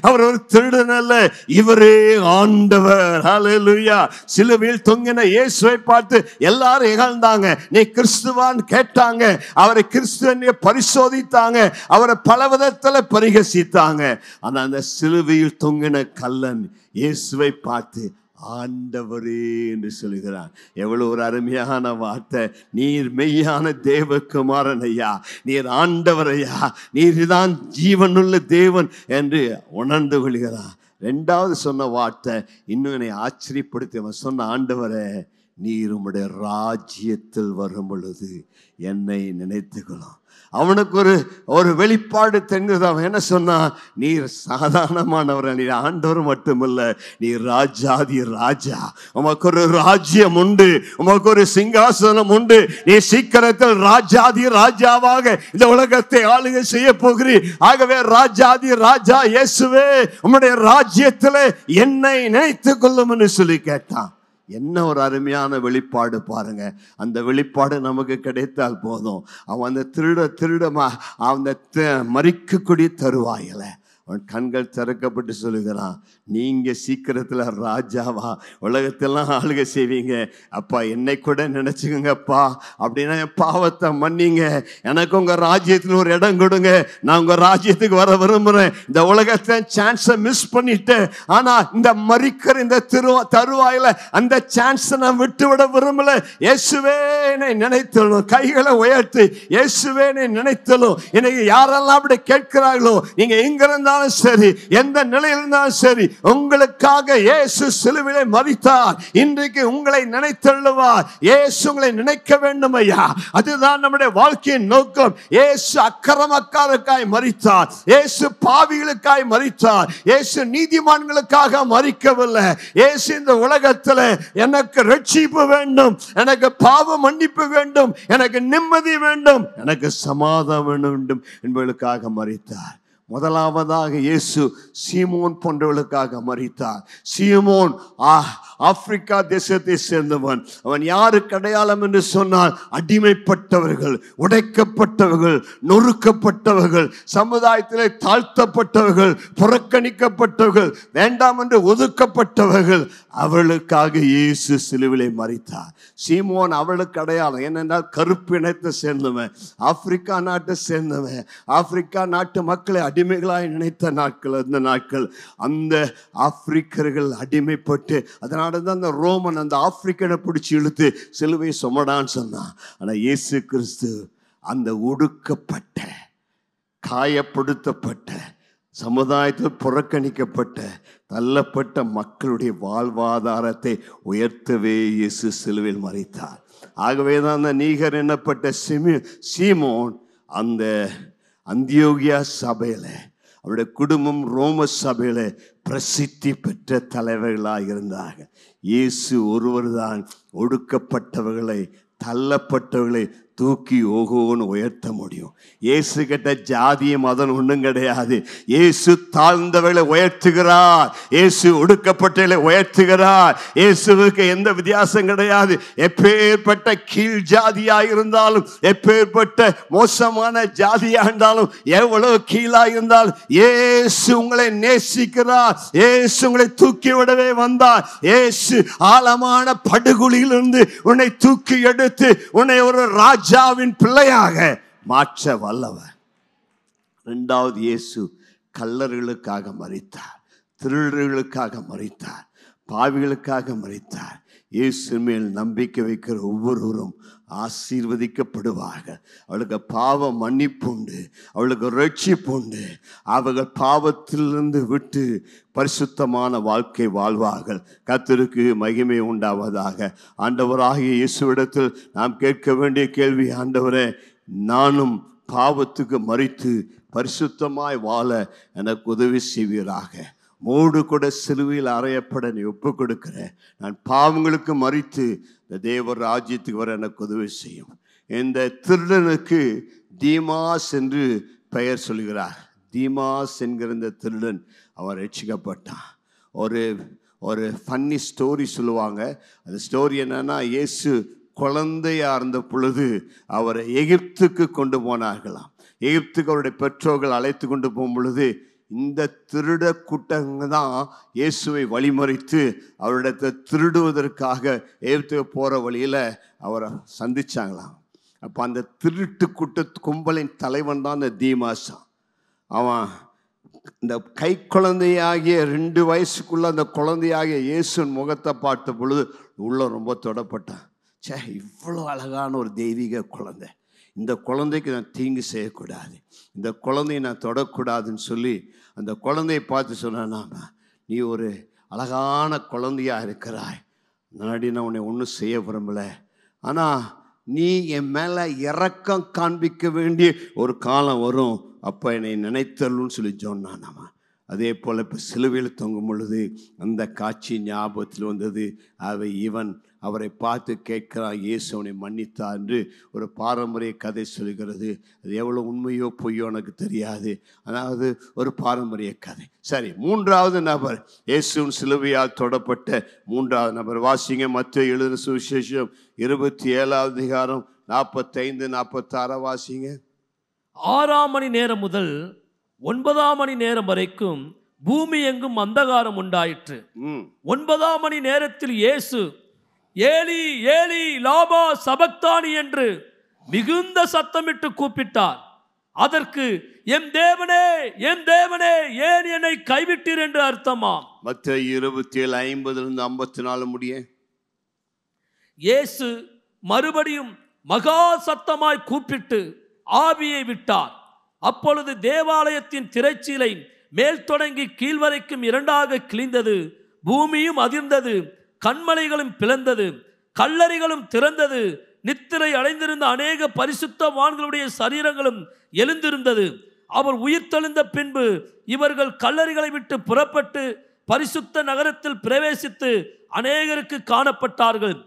அவர் ஒரு திருடன் அல்ல, இவரே ஆண்டவர். ஹல்லேலூயா. சிலுவையில் தொங்கின இயேசுவை பார்த்து எல்லாரும் இகழ்ந்தாங்க. நீ கிறிஸ்துவான் கேட்டாங்க. அவரை கிறிஸ்துவன் சோதித்தாங்க, அவரை பல விதத்துல பரிகசித்தாங்க. ஆனா அந்த சிலுவையில் தொங்கின கல்லன் இயேசுவை பார்த்து ஆண்டவரே என்று சொல்லுகிறான். எவ்வளவு ஒரு அருமையான வார்த்தை. நீர் மெய்யான தேவகுமாரன் ஐயா, நீர் ஆண்டவர் ஐயா, நீர் தான் ஜீவனுள்ள தேவன் என்று உணர்ந்து கொள்கிறான். 2வது சொன்ன வார்த்தை இன்னும் என்னை ஆச்சரியப்படுத்தி. அவன் சொன்ன, ஆண்டவரே நீர் உம்முடைய ராஜ்யத்தில் வரும் பொழுது என்னை நினைத்துக்கொள்ளும். அவனுக்கு ஒரு வெளிப்பாடு தெரிஞ்சது. அவன் என்ன சொன்னான்? நீர் சாதாரணமானவர், நீர் ஆண்டவர் மட்டுமல்ல, நீர் ராஜாதி ராஜா. உமக்கு ஒரு ராஜ்யம் உண்டு, உமக்கு ஒரு சிங்காசனம் உண்டு. நீ சீக்கிரத்தில் ராஜாதி ராஜாவாக இந்த உலகத்தை ஆளுகை செய்ய போகிறீர். ஆகவே ராஜாதி ராஜா இயேசுவே உம்முடைய ராஜ்யத்திலே என்னை நினைத்துக் கொள்ளும் என்று சொல்லி கேட்டான். என்ன ஒரு அருமையான வெளிப்பாடு பாருங்க. அந்த வெளிப்பாடு நமக்கு கிடைத்தால் போதும். அவன் அந்த திருடமா அந்த மறிக்கக்கூடிய தருவாயில அவன் கண்கள் திறக்கப்பட்டு சொல்லுகிறான், நீங்க சீக்கிரத்துல ராஜாவா உலகத்தெல்லாம் ஆளுகை செய்வீங்க. அப்பா என்னை கூட நினைச்சுக்கங்கப்பா, அப்படின்னா என் பாவத்தை மன்னிங்க, எனக்கு உங்க ராஜ்யத்துல ஒரு இடம் கொடுங்க, நான் உங்க ராஜ்யத்துக்கு வர விரும்புறேன். இந்த உலகத்தை சான்ஸை மிஸ் பண்ணிட்டேன், ஆனா இந்த மறிக்கிற இந்த தருவாயில அந்த சான்ஸை நான் விட்டு விட விரும்பல. இயேசுவே என்னை நினைத்தலும். கைகளை உயர்த்தி இயேசுவே என்னை நினைத்தலும். இன்னைக்கு யாரெல்லாம் அப்படி கேட்கிறார்களோ, நீங்க எங்க இருந்தாலும் சரி, எந்த நிலையில் இருந்தாலும் சரி, உங்களுக்காக இயேசு சிலுவையிலே மரித்தார். இன்றைக்கு உங்களை நினைத்தள்ளுவார். இயேசு உங்களை நினைக்க வேண்டும் ஐயா. அதுதான் நம்முடைய வாழ்க்கையின் நோக்கம். இயேசு அக்கிரமக்காரருக்காய் மரித்தார், இயேசு பாவிகளுக்காய் மரித்தார், இயேசு நீதிமான்களுக்காக மரிக்கவில்லை. இயேசு இந்த உலகத்தில் எனக்கு ரட்சிப்பு வேண்டும், எனக்கு பாவ மன்னிப்பு வேண்டும், எனக்கு நிம்மதி வேண்டும், எனக்கு சமாதானம் வேண்டும் என்பதற்காக மரித்தார். முதலாவதாக இயேசு சீமோன் போன்றவர்களுக்காக மரித்தார். சீமோன் ஆப்பிரிக்கா தேசத்தை சேர்ந்தவன். அவன் யாருக்கு அடையாளம் என்று சொன்னால், அடிமைப்பட்டவர்கள், உடைக்கப்பட்டவர்கள், நொறுக்கப்பட்டவர்கள், சமுதாயத்திலே தாழ்த்தப்பட்டவர்கள், புறக்கணிக்கப்பட்டவர்கள், வேண்டாம் என்று ஒதுக்கப்பட்டவர்கள், அவளுக்காக இயேசு சிலுவிலே மரித்தார். சீமோன் அவளுக்கு அடையாளம். ஏனென்றால் கருப்பு இனத்தை சேர்ந்தவன், ஆப்பிரிக்கா நாட்டை சேர்ந்தவன், ஆப்பிரிக்கா நாட்டு மக்களை அடிமைகளாய் நினைத்த நாட்கள் அந்த நாட்கள். அந்த ஆப்பிரிக்கர்கள் அடிமைப்பட்டு, அதனால தான் அந்த ரோமன் அந்த ஆப்பிரிக்கனை பிடிச்சி இழுத்து சிலுவை சுமடான்னு சொன்னான். ஆனா இயேசு கிறிஸ்து அந்த ஒடுக்கப்பட்ட, காயப்படுத்தப்பட்ட, சமுதாயத்தில் புறக்கணிக்கப்பட்ட, தள்ளப்பட்ட மக்களுடைய வாழ்வாதாரத்தை உயர்த்தவே இயேசு சிலுவையில் மரித்தார். ஆகவேதான் அந்த நீகர் என்னப்பட்ட சீமோன் அந்த அந்தியோகியா சபையில, அவருடைய குடும்பம் ரோம சபையில பிரசித்தி பெற்ற தலைவர்களாக இருந்தார்கள். இயேசு ஒருவர் தான் ஒடுக்கப்பட்டவர்களை, தள்ளப்பட்டவர்களை தூக்கி ஓகோன்னு உயர்த்த முடியும். இயேசு கிட்ட ஜாதிய மதம் ஒன்றும் கிடையாது. இயேசு தாழ்ந்தவர்களை உயர்த்துகிறார், இயேசு ஒடுக்கப்பட்டவர்களை உயர்த்துகிறார். இயேசுவுக்கு எந்த வித்தியாசம் கிடையாது. எப்பேற்பட்ட கீழ் ஜாதியாக இருந்தாலும், எப்பேற்பட்ட மோசமான ஜாதியாக இருந்தாலும், எவ்வளவு கீழாக இருந்தாலும், இயேசு உங்களை நேசிக்கிறார். இயேசு உங்களை தூக்கி விடவே வந்தார். இயேசு ஆழமான படுகொலியிலிருந்து உன்னை தூக்கி எடுத்து உன்னை ஒரு ராஜாவின் பிள்ளையாக மாற்ற வல்லவர். இரண்டாவது, இயேசு கள்ளர்களுக்காக மரித்தார், திருடர்களுக்காக மரித்தார், பாவிகளுக்காக மரித்தார். இயேசு மேல் நம்பிக்கை வைக்கிற ஒவ்வொருவரும் ஆசீர்வதிக்கப்படுவார்கள். அவளுக்கு பாவ மன்னிப்பு உண்டு, அவளுக்கு ரட்சிப்பு உண்டு. அவர்கள் பாவத்திலிருந்து விட்டு பரிசுத்தமான வாழ்க்கை வாழ்வார்கள். கர்த்தருக்கு மகிமை உண்டாவதாக. ஆண்டவராகிய இயேசுவிடத்தில் நாம் கேட்க வேண்டிய கேள்வி, ஆண்டவரே, நானும் பாவத்துக்கு மரித்து பரிசுத்தமாய் வாழ எனக்கு உதவி செய்வீராக. மூடு கூட சிலுவையில் அறையப்பட நீ ஒப்பு கொடுக்கிற. நான் பாவங்களுக்கு மரித்து இந்த தேவ ராஜ்யத்துக்கு வர எனக்கு உதவி செய்யும். இந்த திருடனுக்கு தீமாஸ் என்று பெயர் சொல்கிறார். தீமாஸ் என்கிற இந்த திருடன் அவன் ரட்சிக்கப்பட்டான். ஒரு ஃபன்னி ஸ்டோரி சொல்லுவாங்க. அந்த ஸ்டோரி என்னன்னா, இயேசு குழந்தையா இருந்த பொழுது அவரை எகிப்துக்கு கொண்டு போனார்களாம். எகிப்துக்கு அவருடைய பெற்றோர்கள் அழைத்து கொண்டு போகும் பொழுது இந்த திருட கூட்டங்க தான் இயேசுவை வழிமறித்து அவரிடத்தை திருடுவதற்காக எகிப்துக்கு போகிற வழியில் அவரை சந்திச்சாங்களாம். அப்போ அந்த திருட்டு கூட்ட கும்பலின் தலைவன் தான் இந்த தீமாசா. அவன் இந்த கை குழந்தையாகிய 2 வயசுக்குள்ள அந்த குழந்தையாகிய இயேசுவின் முகத்தை பார்த்த பொழுது உள்ள ரொம்ப தொடப்பட்டான். சே, இவ்வளோ அழகான ஒரு தெய்வீக குழந்தை, இந்த குழந்தைக்கு நான் தீங்கு செய்யக்கூடாது, இந்த குழந்தையை நான் தொடக்கூடாதுன்னு சொல்லி அந்த குழந்தையை பார்த்து சொன்னான், நீ ஒரு அழகான குழந்தையா இருக்கிறாய், முன்னாடி நான் உன்னை ஒன்றும் செய்ய விரும்பலை, ஆனால் நீ என் மேலே இரக்கம் காண்பிக்க வேண்டிய ஒரு காலம் வரும், அப்போ என்னை நினைத்தருள்னு சொல்லி சொன்னான். அதே போல் இப்போ சிலுவையில் தொங்கும் பொழுது அந்த காட்சி ஞாபகத்தில் வந்தது. இவன் அவரை பார்த்து கேட்கிறான், இயேசு அவனை மன்னித்தா என்று ஒரு பாரம்பரிய கதை சொல்கிறது. அது எவ்வளோ உண்மையோ பொய்யோ எனக்கு தெரியாது, அதாவது ஒரு பாரம்பரிய கதை. சரி, 3வது நபர், இயேசுவின் சிலுவையால் தொடப்பட்ட 3வது நபர். வாசிங்க மத்தேயு எழுதின சுவிசேஷம் 27வது அதிகாரம் 45-46 வாசிங்க. 6ஆம் மணி நேரம் முதல் 9ஆம் மணி நேரம் வரைக்கும் பூமி எங்கும் அந்தகாரம் உண்டாயிற்று. 9ஆம் மணி நேரத்தில் இயேசு ஏலி ஏலி லாமா சபக்தானி என்று மிகுந்த சத்தமிட்டு கூப்பிட்டார். அதற்கு என் தேவனே என் தேவனே ஏன் என்னை கைவிட்டீர் என்று அர்த்தமா. மத்தேயு 27:50-54 முடிய. இயேசு மறுபடியும் மகா சத்தமாய் கூப்பிட்டு ஆவியை விட்டார். அப்பொழுது தேவாலயத்தின் திரைச்சீலை மேல் தொடங்கி கீழ்வரைக்கும் 2ஆக கிழிந்தது. பூமியும் அதிர்ந்தது, கண்மலைகளும் பிளந்தது, கல்லறைகளும் திறந்தது. நித்திரை அடைந்திருந்த அநேக பரிசுத்தவான்களுடைய சரீரங்களும் எழுந்திருந்தது. அவர் உயிர்த்தெழுந்த பின்பு இவர்கள் கல்லறைகளை விட்டு புறப்பட்டு பரிசுத்த நகரத்தில் பிரவேசித்து அநேகருக்கு காணப்பட்டார்கள்.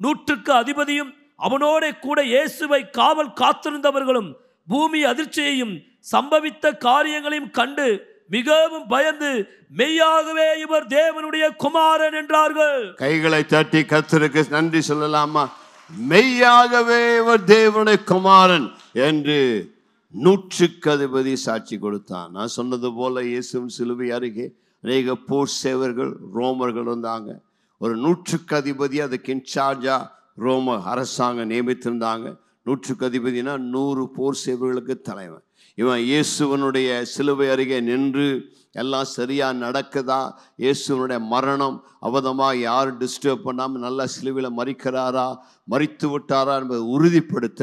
100க்கு அதிபதியும் அவனோட கூட இயேசுவை காவல் காத்திருந்தவர்களும் பூமி அதிர்ச்சியையும் சம்பவித்த காரியங்களையும் கண்டு மிகவும் பயந்து மெய்யாகவே இவர் தேவனுடைய குமாரன் என்றார்கள். கைகளை தட்டி கர்த்தருக்கு நன்றி சொல்லலாமா? மெய்யாகவே இவர் தேவனுடைய குமாரன் என்று 100க்கு அதிபதி சாட்சி கொடுத்தான். நான் சொன்னது போல இயேசுவின் சிலுவை அருகே அநேக போர் சேவர்கள் ரோமர்கள் இருந்தாங்க. ஒரு 100க்கு அதிபதி அதுக்கு இன்சார்ஜா ரோம அரசாங்கம் நியமித்திருந்தாங்க. 100க்கு அதிபதினா 100 போர் சேவர்களுக்கு தலைவன். இவன் இயேசுவனுடைய சிலுவை அருகே நின்று எல்லாம் சரியா நடக்குதா, இயேசுவனுடைய மரணம் அவதமாக யாரும் டிஸ்டர்ப் பண்ணாமல் நல்லா சிலுவையில் மறிக்கிறாரா, மறித்து விட்டாரா என்பதை உறுதிப்படுத்த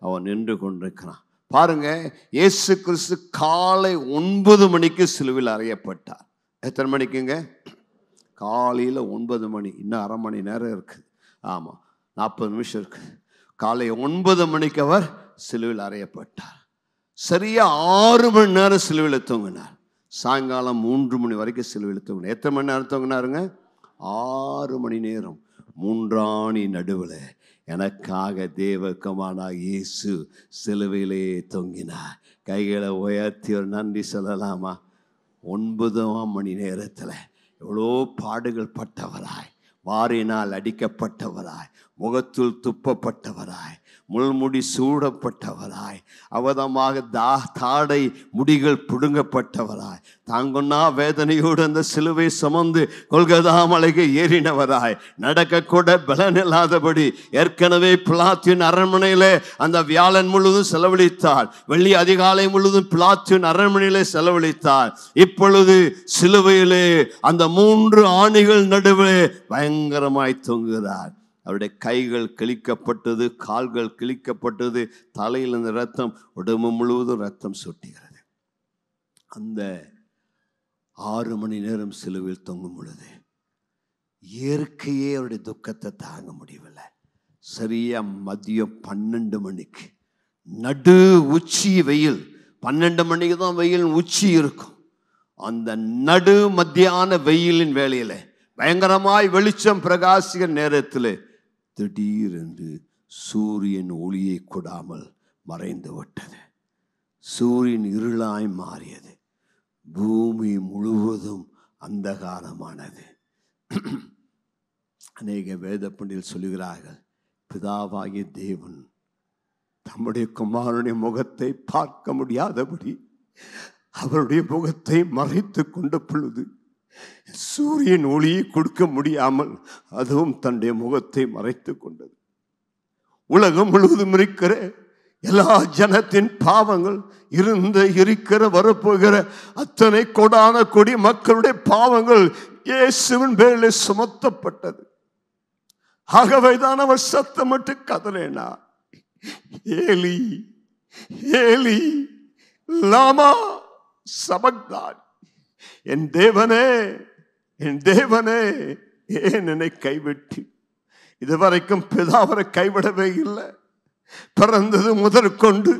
அவன் நின்று கொண்டிருக்கிறான். பாருங்க, இயேசு கிறிஸ்து காலை 9 மணிக்கு சிலுவையில் அறையப்பட்டார். எத்தனை மணிக்குங்க? காலையில் 9 மணி. இன்னும் அரை மணி நேரம் இருக்குது. ஆமாம், 40 நிமிஷம் இருக்குது. காலை 9 மணிக்கு அவர் சிலுவையில் அறையப்பட்டார். சரியா 6 மணி நேரம் சிலுவையில் தூங்கினார். சாயங்காலம் 3 மணி வரைக்கும் சிலுவையில் தூங்கினார். எத்தனை மணி நேரம் தூங்கினாருங்க? 6 மணி நேரம். 3 நடுவில் எனக்காக தேவகுமாரனாகிய இயேசு சிலுவையிலே தொங்கினார். கைகளை உயர்த்தி ஒரு நன்றி சொல்லலாமா? 9ஆம் மணி நேரத்தில் எவ்வளோ பாடுகள் பட்டவராய், வாரினால் அடிக்கப்பட்டவராய், முகத்தில் துப்பப்பட்டவராய், முள்முடி சூடப்பட்டவராய், அவதமாக தாடை முடிகள் பிடுங்கப்பட்டவராய், தாங்கொன்னா வேதனையோடு அந்த சிலுவை சுமந்து கொல்கதா மலைக்கு ஏறினவராய், நடக்க கூட பலனில்லாதபடி ஏற்கனவே பிலாத்தின் அரண்மனையிலே அந்த வியாழன் முழுவதும் செலவழித்தார். வெள்ளி அதிகாலை முழுவதும் பிலாத்தின் அரண்மனையிலே செலவழித்தார். இப்பொழுது சிலுவையிலே அந்த 3 ஆணிகள் நடுவே பயங்கரமாய் தொங்குகிறார். அவருடைய கைகள் கிழிக்கப்பட்டது, கால்கள் கிழிக்கப்பட்டது, தலையில் இந்த ரத்தம், உடம்பு முழுவதும் ரத்தம் சொட்டுகிறது. அந்த 6 மணி நேரம் சிலுவையில் தொங்கும் பொழுது இயற்கையே அவருடைய துக்கத்தை தாங்க முடியவில்லை. சரியா மதியம் 12 மணிக்கு நடு உச்சி வெயில், 12 மணிக்கு தான் வெயில் உச்சி இருக்கும். அந்த நடு மத்தியான வெயிலின் வேளையில பயங்கரமாய் வெளிச்சம் பிரகாசிக்கிற நேரத்தில் திடீரென்று சூரியன் ஒளியை கொடாமல் மறைந்து விட்டது. சூரியன் இருளாய் மாறியது. பூமி முழுவதும் அந்தகாரமானது. அநேக வேத பண்டிதர்கள் சொல்லுகிறார்கள், பிதாவாகிய தேவன் தம்முடைய குமாரனுடைய முகத்தை பார்க்க முடியாதபடி அவருடைய முகத்தை மறைத்து கொண்ட பொழுது சூரியன் ஒளியை கொடுக்க முடியாமல் அதுவும் தன்னுடைய முகத்தை மறைத்து கொண்டது. உலகம் முழுவதும் இருக்கிற எல்லா ஜனத்தின் பாவங்கள், இருக்கிற வரப்போகிற அத்தனை கொடான கொடி மக்களுடைய பாவங்கள் இயேசுவின் பேரிலே சுமத்தப்பட்டது. ஆகவேதான் அவர் சத்தமிட்டு கதறினா, ஏலி ஏலி லாமா சபக்தானி, என் தேவனே என் தேவனே ஏன் என்னை கைவிட்டு. இதுவரைக்கும் பிதாவரை கைவிடவே இல்லை. பிறந்தது முதற்கொண்டு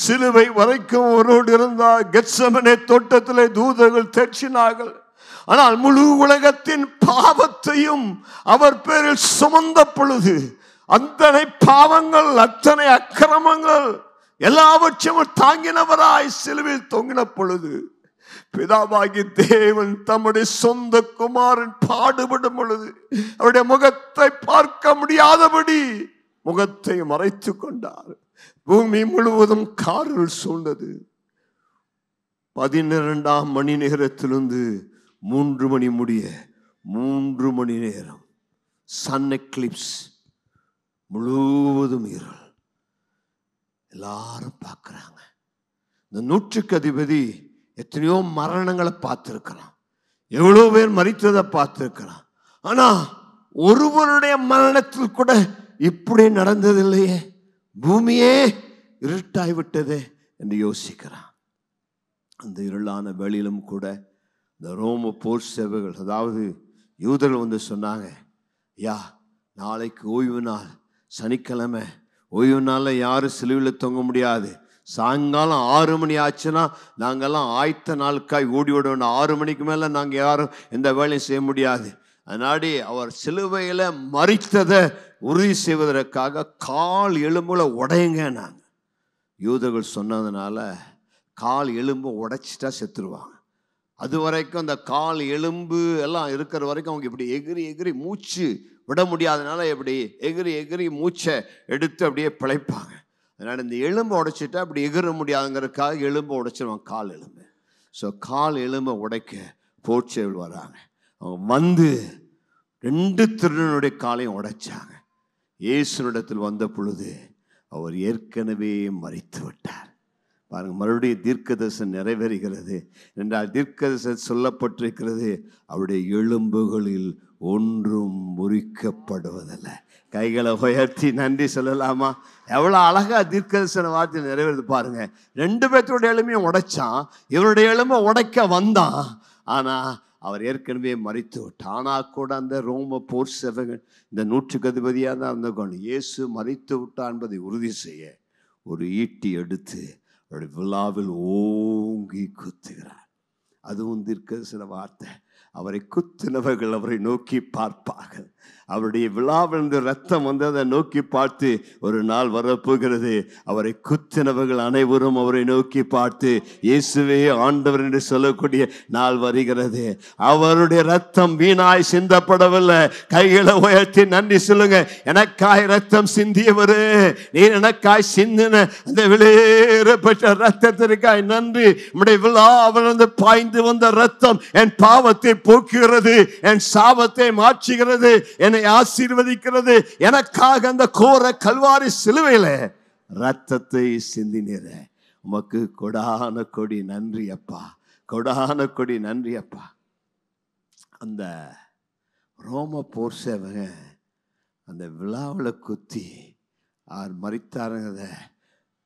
சிலுவை வரைக்கும் ஒருவரோடு இருந்தார். கெத்செமனே தோட்டத்திலே தூதர்கள் தேற்றினார்கள். ஆனால் முழு உலகத்தின் பாவத்தையும் அவர் பேரில் சுமந்த பொழுது அத்தனை பாவங்கள், அத்தனை அக்கிரமங்கள் எல்லாவற்றையும் தாங்கினவராய் சிலுவையில் தொங்கின பொழுது பிதாவாகி தேவன் தம்முடைய சொந்த குமாரன் பாடுபடும் பொழுது அவருடைய முகத்தை பார்க்க முடியாதபடி முகத்தை மறைத்து கொண்டார். பூமி முழுவதும் காரில் சூழ்ந்தது. 12ஆம் மணி நேரத்திலிருந்து 3 மணி முடிய 3 மணி நேரம் சன் எக்லிப்ஸ், முழுவதும் இருள். எல்லாரும் பார்க்கிறாங்க. இந்த 100க்கு அதிபதி எத்தனையோ மரணங்களை பார்த்திருக்கிறான், எவ்வளோ பேர் மரித்ததை பார்த்திருக்கிறான். ஆனா ஒருவருடைய மரணத்தில் கூட இப்படி நடந்ததில்லையே, பூமியே இருட்டாய்விட்டதே என்று யோசிக்கிறான். அந்த இருளான வெளியிலும் கூட இந்த ரோம போர் சேவைகள், அதாவது யூதர்கள் வந்து சொன்னாங்க, யா நாளைக்கு ஓய்வு நாள், சனிக்கிழமை ஓய்வு நாளில் யாரும் சிலுவையில் தொங்க முடியாது. சாயங்காலம் 6 மணி ஆச்சுன்னா நாங்கள்லாம் ஆயத்த நாளுக்காய் ஓடி ஓடணும். 6 மணிக்கு மேலே நாங்கள் யாரும் எந்த வேலையும் செய்ய முடியாது. அதனாடி அவர் சிலுவையில் மரித்ததை உறுதி செய்வதற்காக கால் எலும்புல உடையுங்க நாங்கள். யூதர்கள் சொன்னதுனால கால் எலும்பு உடைச்சிட்டா செத்துருவாங்க. அது வரைக்கும் அந்த கால் எலும்பு எல்லாம் இருக்கிற வரைக்கும் அவங்க இப்படி எகிரி எகிரி மூச்சு விட முடியாதனால இப்படி எகிரி எகிரி மூச்சை எடுத்து அப்படியே பிழைப்பாங்க. அதனால் இந்த எலும்பை உடைச்சிட்டா அப்படி எகிர முடியாதுங்கிறதுக்காக எலும்பை உடைச்சிருவாங்க, கால் எலும்பு. ஸோ கால் எலும்பை உடைக்க போர்ச்சேவல் வராங்க. அவங்க வந்து 2 திருடனுடைய காலையும் உடைச்சாங்க. இயேசுவிடத்தில் வந்த பொழுது அவர் ஏற்கனவே மரித்து விட்டார். பாருங்க, மறுபடியும் தீர்க்கதரிசனம் நிறைவேறுகிறது என்றால் தீர்க்கதரிசனம் சொல்லப்பட்டிருக்கிறது, அவருடைய எலும்புகளில் ஒன்றும் முறிக்கப்படுவதில்ல. கைகளை உயர்த்தி நன்றி சொல்லலாமா? எவ்வளோ அழகா தீர்க்கதரிசன வார்த்தை நிறைவேறுது பாருங்க. 2 பேர்த்தோட எலும்பையும் உடைச்சான், இவருடைய எலும்பை உடைக்க வந்தான். ஆனா அவர் ஏற்கனவே மரித்து விட்டார். ஆனால் கூட அந்த ரோம போர் சேவகன் இந்த 100க்கு அதிபதியாக தான் இருந்த இயேசு மரித்து விட்டார் என்பதை உறுதி செய்ய ஒரு ஈட்டி எடுத்து அவருடைய விழாவில் ஓங்கி குத்துகிறார். அதுவும் தீர்க்கதரிசன வார்த்தை. அவரை குத்தினவர்கள் அவரை நோக்கி பார்ப்பார்கள். அவருடைய விழாவிலிருந்து ரத்தம் வந்து அதை நோக்கி பார்த்து ஒரு நாள் வரப்போகிறது, அவரை குத்தினவர்கள் அனைவரும் அவரை நோக்கி பார்த்து இயேசுவே ஆண்டவர் என்று சொல்லக்கூடிய நாள் வருகிறது. அவருடைய ரத்தம் வீணாய் சிந்தப்படவில்லை. கைகளை உயர்த்தி நன்றி சொல்லுங்க. எனக்காய் ரத்தம் சிந்தியவரு, நீர் எனக்காய் சிந்தின அந்த வெளியேறப்பட்ட ரத்தத்திற்காய் நன்றி. நம்முடைய விழாவிலிருந்து பாய்ந்து வந்த ரத்தம் என் பாவத்தை போக்குகிறது, என் சாபத்தை மாற்றுகிறது, என்னை ஆசீர்வதிக்கிறது. எனக்காக அந்த கோர கல்வாரி சிலுவையில ரத்தத்தை சிந்தினீர, உமக்கு கொடான கொடி நன்றி அப்பா, கொடான கொடி நன்றி அப்பா. அந்த ரோம போர் சேவகன் அந்த விழாவில் குத்தி அவர் மரித்தாருங்கிறத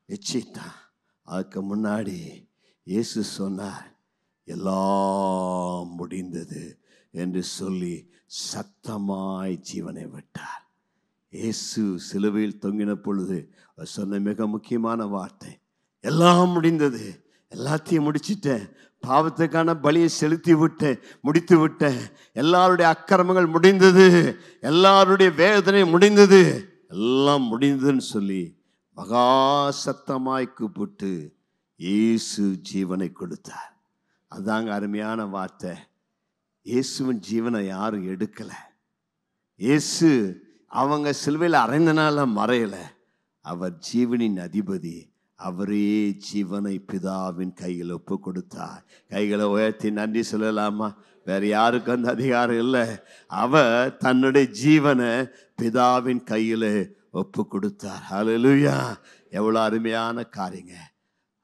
எச்சித்தான். அதுக்கு முன்னாடி இயேசு சொன்னார், எல்லாம் முடிந்தது என்று சொல்லி சத்தமாய் ஜீவனை விட்டார். இயேசு சிலுவையில் தொங்கின பொழுது அவர் சொன்ன மிக முக்கியமான வார்த்தை, எல்லாம் முடிந்தது, எல்லாத்தையும் முடிச்சிட்டேன், பாவத்துக்கான பலியை செலுத்தி விட்டேன், முடித்து விட்டேன், எல்லாருடைய அக்கிரமங்கள் முடிந்தது, எல்லாருடைய வேதனை முடிந்தது, எல்லாம் முடிந்ததுன்னு சொல்லி மகா சத்தமாய் கூப்பிட்டு இயேசு ஜீவனை கொடுத்தார். அதாங்க அருமையான வார்த்தை. இயேசுவின் ஜீவனை யாரும் எடுக்கல. இயேசு அவங்க சிலுவையில் அறைந்தனால மறையல. அவர் ஜீவனின் அதிபதி. அவரே ஜீவனை பிதாவின் கையில் ஒப்பு கொடுத்தார். கைகளை உயர்த்தி நன்றி சொல்லலாமா? வேற யாருக்கும் அந்த அதிகாரம் இல்லை. அவர் தன்னுடைய ஜீவனை பிதாவின் கையில் ஒப்பு கொடுத்தார். ஹல்லேலூயா! எவ்வளோ அருமையான காரியங்க.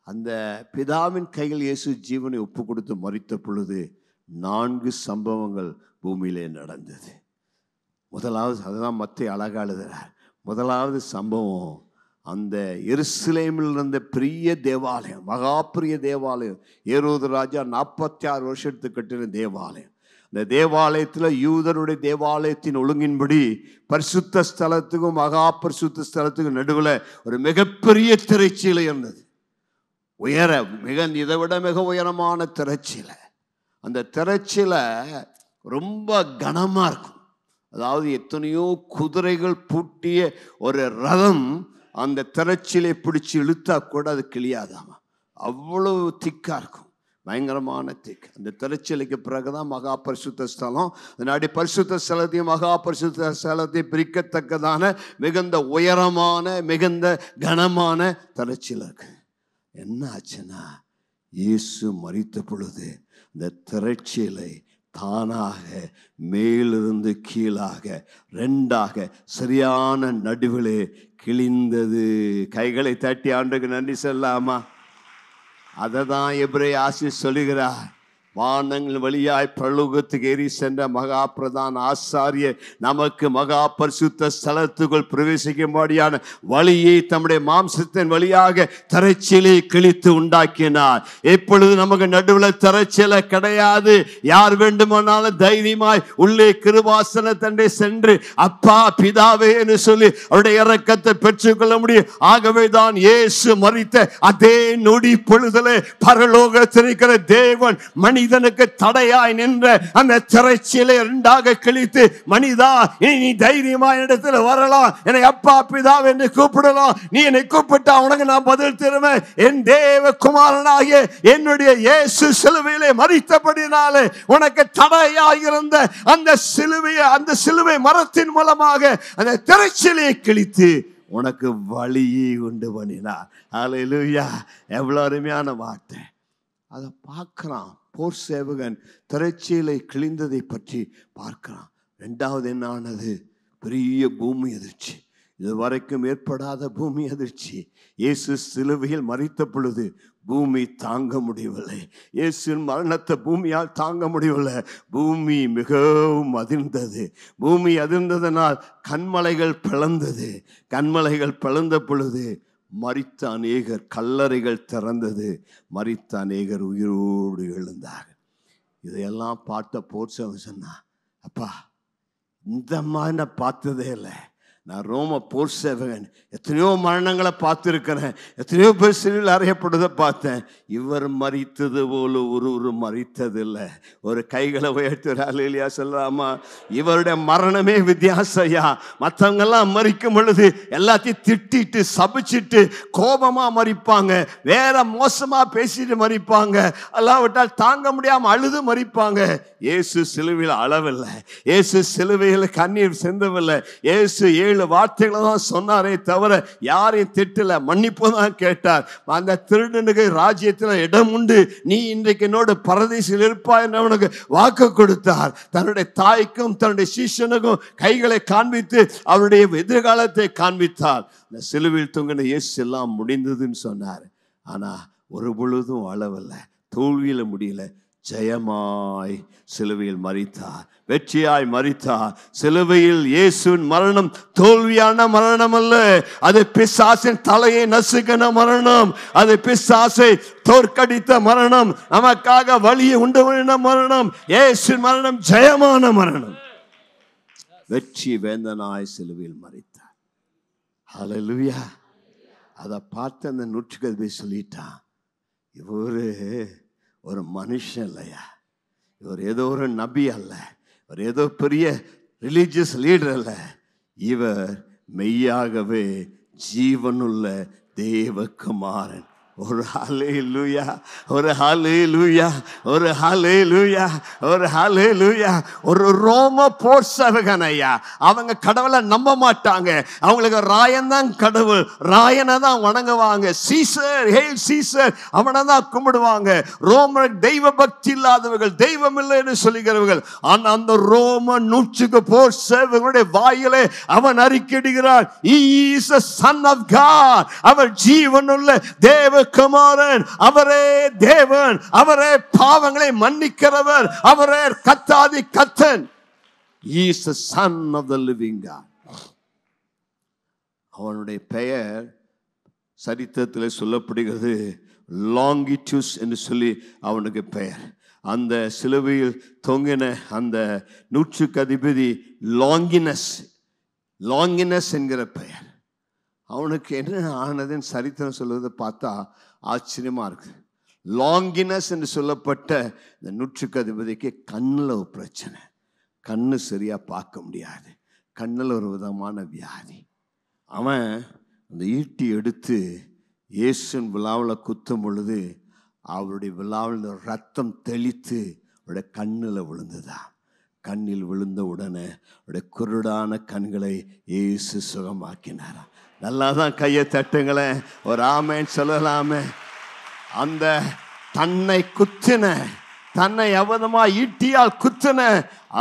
அந்த பிதாவின் கையில் இயேசு ஜீவனை ஒப்பு கொடுத்து மரித்த பொழுது 4 சம்பவங்கள் பூமியிலே நடந்தது. முதலாவது, அதுதான் மத்தேயு அழகா எழுதுறார். முதலாவது சம்பவம், அந்த எருசலேமில் இருந்த பெரிய தேவாலயம், மகா பெரிய தேவாலயம், ஏரோது ராஜா 46 வருஷத்துக்கு கட்டின தேவாலயம். இந்த தேவாலயத்தில் யூதருடைய தேவாலயத்தின் ஒழுங்கின்படி பரிசுத்த ஸ்தலத்துக்கும் மகா பரிசுத்த ஸ்தலத்துக்கும் நடுவில் ஒரு மிகப்பெரிய திரைச்சீலை இருந்தது. உயர இதை விட மிக உயரமான திரைச்சீலை. அந்த திரைச்சீலை ரொம்ப கனமாக இருக்கும். அதாவது எத்தனையோ குதிரைகள் பூட்டிய ஒரு ரதம் அந்த திரைச்சீலை பிடிச்சி இழுத்தா கூட அது கிளியாதாமா, அவ்வளவு திக்காக இருக்கும், பயங்கரமான திக். அந்த திரைச்சீலைக்கு பிறகுதான் மகா பரிசுத்த ஸ்தலம். அதனாடி பரிசுத்த ஸ்தலத்தையும் மகா பரிசுத்த ஸ்தலத்தையும் பிரிக்கத்தக்கதான மிகுந்த உயரமான மிகுந்த கனமான திரைச்சீலை இருக்கு. என்ன ஆச்சுன்னா, இயேசு மரித்த பொழுது இந்த திரைச்சீலை தானாக மேலிருந்து கீழாக 2ஆக சரியான நடுவிலே கிழிந்தது. கைகளை தட்டி ஆண்டுக்கு நன்றி சொல்லலாமா? அதை தான் எபிரேய ஆசிரியர் சொல்லுகிறார். வானங்கள் வழியாய் பரலோகத்துக்கு ஏறி சென்ற மகா பிரதான ஆசாரியர் நமக்கு மகா பரிசுத்த ஸ்தலத்துக்குள் பிரவேசிக்கும்படியான வழியை தம்முடைய மாம்சத்தின் வழியாக திரைச்சீலை கிழித்து உண்டாக்கினார். இப்பொழுது நமக்கு நடுவில் திரைச்சீலை கிடையாது. யார் வேண்டுமானாலும் தைரியமாய் உள்ளே கிருபாசன தண்டை சென்று அப்பா பிதாவே என்று சொல்லி அவருடைய இரக்கத்தை பெற்றுக்கொள்ள முடியும். ஆகவே தான் இயேசு மரித்த அதே நொடி பொழுதிலே பரலோகத்தில் இருக்கிற தேவன் மணி மனிதனுக்கு தடையாய் நின்ற அந்த திரைச்சீலை இரண்டாக கிழித்து, மனிதா நீ தைரியமா இடத்துல வரலாம், என்னை அப்பா பிதா என்று கூப்பிடலாம், நீ என்னை கூப்பிட்டா உனக்கு நான் பதில் தருவேன். என் தேவ குமாரனாகிய என்னுடைய இயேசு சிலுவையிலே மரித்தபடினாலே உனக்கு தடையாயிருந்த அந்த சிலுவை மரத்தின் மூலமாக அந்த திரைச்சீலையை கிழித்து உனக்கு வழியை உண்டு பண்ணினார். ஹல்லேலூயா! எவ்வளவு அருமையான வார்த்தை. அதை பார்க்கிறான் போர் சேவகன், திரைச்சீலை கிழிந்ததை பற்றி பார்க்கிறான். இரண்டாவது என்ன ஆனது? பெரிய பூமி அதிர்ச்சி, இதுவரைக்கும் ஏற்படாத பூமி அதிர்ச்சி. இயேசு சிலுவையில் மரித்த பொழுது பூமி தாங்க முடியவில்லை. இயேசுவின் மரணத்தை பூமியால் தாங்க முடியவில்லை. பூமி மிகவும் அதிர்ந்தது. பூமி அதிர்ந்ததனால் கண்மலைகள் பிளந்தது. கண்மலைகள் பிளந்த பொழுது மரித்த அநேகர், கல்லறைகள் திறந்தது, மரித்த அநேகர் உயிரோடு எழுந்தார்கள். இதையெல்லாம் பார்த்த போர்ச்சவன் சொன்னா, அப்பா இந்த மாதிரி நான் பார்த்ததே இல்லை. நான் ரோம போர் சேவகன், எத்தனையோ மரணங்களை பார்த்துருக்கிறேன், எத்தனையோ பேர் சிறையில் அறையப்படுவதை பார்த்தேன். இவர் மரித்தது போல ஒரு மரித்ததில்லை. ஒரு கைகளை உயர்த்துறாள் இல்லையா சொல்லாமா? இவருடைய மரணமே வித்தியாசையா. மற்றவங்கெல்லாம் மரிக்கும் பொழுது எல்லாத்தையும் திட்டிட்டு சபிச்சிட்டு கோபமா மரிப்பாங்க, வேற மோசமா பேசிட்டு மரிப்பாங்க, அல்லாவிட்டால் தாங்க முடியாம அழுது மரிப்பாங்க. இயேசு சிலுவையில் அளவில்லை, இயேசு சிலுவையில் கண்ணீர் சிந்தவில்லை. இயேசு 7 வார்த்தைகளை தான் சொன்னாரே தவிர யாரையும் திட்டல, மன்னிப்பு தான் கேட்டார். அந்த திருடனுக்கு ராஜ்யத்தில் இடம் உண்டு, நீ இன்றைக்கு என்னோட பரதேசில் இருப்பாய் என்று அவனுக்கு வாக்கு கொடுத்தார். தன்னுடைய தாய்க்கும் தன்னுடைய சீஷனுக்கும் கைகளை காண்பித்து அவருடைய எதிர்காலத்தை காண்பித்தார். இந்த சிலுவையில் தொங்கின இயேசு எல்லாம் முடிந்ததுன்னு சொன்னார். ஆனா ஒரு பொழுதும் அளவில்லை, தோல்வியில முடியல, ஜெயமாய் சிலுவையில் மரித்தார், வெற்றியாய் மரித்தார். சிலுவையில் இயேசுவின் மரணம் தோல்வியான மரணம் அல்ல, அது பிசாசின் தலையை நசுக்கின மரணம், அது பிசாசை தோற்கடித்த மரணம், நமக்காக வழியை உண்டு பண்ணின மரணம். இயேசுவின் மரணம் ஜெயமான மரணம். வெற்றி வேந்தனாய் சிலுவையில் மரித்தார். ஹல்லேலூயா! அதை பார்த்து அந்த நூற்றுக்கதிபதி சொல்லிட்டான், இவரு ஒரு மனுஷன் இல்லையா, இவர் ஏதோ ஒரு நபி அல்ல, இவர் ஏதோ பெரிய ரிலீஜியஸ் லீடர் அல்ல, இவர் மெய்யாகவே ஜீவனுள்ள தேவகுமாரன். ஒரு ஹல்லேலூயா, ஒரு ஹல்லேலூயா, ஒரு ஹல்லேலூயா, ஒரு ஹல்லேலூயா. ஒரு ரோம போர் சேவகன் ஐயா, அவங்க கடவுளை நம்ப மாட்டாங்க, அவங்களுக்கு ராயன் தான் கடவுள், ராயனை தான் வணங்குவாங்க. சீசர், ஹேல் சீசர், அவனை தான் கும்பிடுவாங்க. ரோமர் தெய்வ பக்தி இல்லாதவர்கள், தெய்வம் இல்லை என்று சொல்லுகிறவர்கள். ஆனால் அந்த ரோம நூற்றுக்கு போர் சேவகனுடைய வாயிலே அவன் அறிக்கையிடுகிறான், he is the son of God, அவர் ஜீவனுள்ள தேவ குமாரன், அவரே தேவன், அவரே பாவங்களை மன்னிக்கிறவர், அவரே கர்த்தாதி கர்த்தன். He is the son of the living God. அவனுடைய பெயர் சரித்திரத்தில் சொல்லப்படுகிறது லாங்கிட்யூஸ் என்று சொல்லி அவனுக்கு பெயர். அந்த சிலுவையில் தொங்கின அந்த நூற்றுக்கு அதிபதி லாங்கினஸ் என்கிற பெயர். அவனுக்கு என்ன ஆனதுன்னு சரித்திரம் சொல்வதை பார்த்தா ஆச்சரியமா இருக்கு. லாங்கினஸ் என்று சொல்லப்பட்ட இந்த நூற்றுக்கு அதிபதிக்கு கண்ணில் ஒரு பிரச்சனை, கண்ணு சரியா பார்க்க முடியாது, கண்ணில் ஒரு விதமான வியாதி. அவன் அந்த ஈட்டி எடுத்து இயேசுவின் விழாவில் குத்தும் பொழுது அவருடைய விழாவில் ரத்தம் தெளித்து அவருடைய கண்ணில் விழுந்ததா. கண்ணில் விழுந்த உடனே அவருடைய குருடான கண்களை இயேசு சுகமாக்கினாரா. நல்லா தான் கையை தட்டுங்களேன், ஒரு ஆமேன்னு சொல்லலாமே. அந்த தன்னை குத்தின, தன்னை அவதமா ஈட்டியால் குத்தின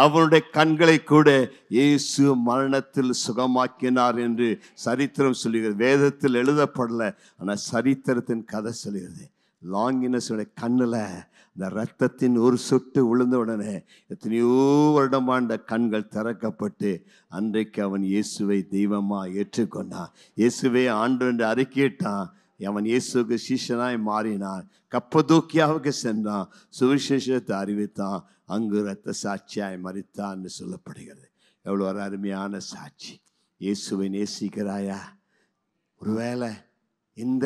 அவருடைய கண்களை கூட இயேசு மரணத்தில் சுகமாக்கினார் என்று சரித்திரம் சொல்லுகிறது. வேதத்தில் எழுதப்படலை, ஆனால் சரித்திரத்தின் கதை சொல்லுகிறது. லாங்கினஸோட கண்ணில் இந்த ரத்தத்தின் ஒரு சொட்டு விழுந்த உடனே எத்தனையோ வருடமாண்ட கண்கள் திறக்கப்பட்டு அன்றைக்கு அவன் இயேசுவை தெய்வமாக ஏற்றுக்கொண்டான், இயேசுவை ஆண்டு என்று அறிக்கையிட்டான். அவன் இயேசுக்கு சீஷனாய் மாறினான், கப்பதோக்கியாவுக்கு சென்றான், சுவிசேஷத்தை அறிவித்தான், அங்கு இரத்த சாட்சியாய் மரித்தான் என்று சொல்லப்படுகிறது. எவ்வளோ ஒரு அருமையான சாட்சி. இயேசுவை நேசிக்கிறாயா? ஒருவேளை இந்த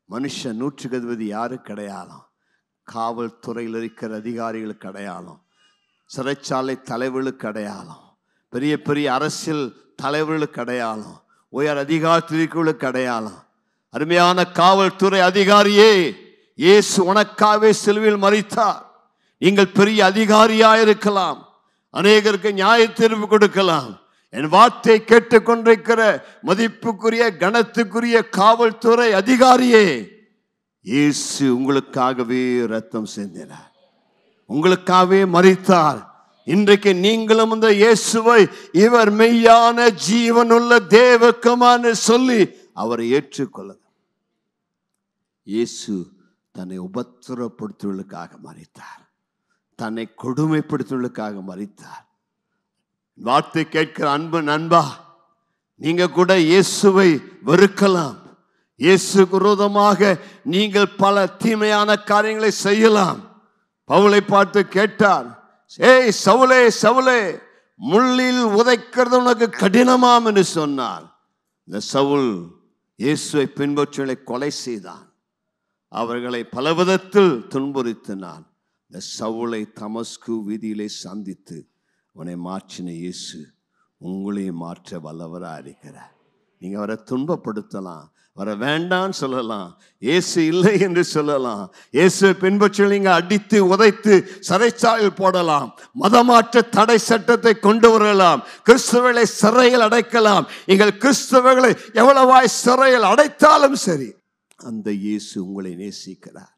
மனுஷன் நூற்றுக்கு அதிபதி யாரு கிடையாதாம், காவல்துறையில் இருக்கிற அதிகாரிகளுக்கு அடையாளம், சிறைச்சாலை தலைவர்களுக்கு அடையாளம், பெரிய பெரிய அரசியல் தலைவர்களுக்கு அடையாளம், உயர் அதிகாரிகளுக்கு அடையாளம். அருமையான காவல்துறை அதிகாரியே, இயேசு உனக்காகவே சிலுவையில் மரித்தார். நீங்கள் பெரிய அதிகாரியாயிருக்கலாம், அநேகருக்கு நியாய தீர்ப்பு கொடுக்கலாம். என் வார்த்தை கேட்டுக்கொண்டிருக்கிற மதிப்புக்குரிய கனத்துக்குரிய காவல்துறை அதிகாரியே, இயேசு உங்களுக்காகவே ரத்தம் சிந்தினார், உங்களுக்காகவே மரித்தார். இன்றைக்கு நீங்களும் இந்த இயேசுவை இவர் மெய்யான ஜீவனுள்ள தேவகுமாரன் சொல்லி அவரை ஏற்றுக்கொள்ளுங்க. இயேசு தன்னை உபத்திரப்படுத்துவதற்காக மரித்தார், தன்னை கொடுமைப்படுத்துவதற்காக மரித்தார். வார்த்தை கேட்கிற அன்பு நண்பா, நீங்க கூட இயேசுவை வெறுக்கலாம், இயேசுக்கு விரோதமாக நீங்கள் பல தீமையான காரியங்களை செய்யலாம். பவுலை பார்த்து கேட்டார், ஏய் சவுலே சவுலே, முள்ளில் உதைக்கிறது உனக்கு கடினமாம் என்று சொன்னார். இந்த சவுல் இயேசுவை பின்பற்றுவதை கொலை செய்தான், அவர்களை பல விதத்தில் துன்புறுத்தினான். இந்த சவுலை தமஸ்கு வீதியிலே சந்தித்து அவனை மாற்றின இயேசு உங்களையும் மாற்ற வல்லவராக இருக்கிறார். நீங்க அவரை துன்பப்படுத்தலாம், வர வேண்டான்னு சொல்லலாம், இயேசு இல்லை என்று சொல்லலாம், இயேசுவை பின்பற்றி நீங்க அடித்து உதைத்து சிறைச்சாலையில் போடலாம், மதமாற்ற தடை சட்டத்தை கொண்டு வரலாம், கிறிஸ்தவர்களை சிறையில் அடைக்கலாம். நீங்கள் கிறிஸ்தவர்களை எவ்வளவாய் சிறையில் அடைத்தாலும் சரி, அந்த இயேசு உங்களை நேசிக்கிறார்,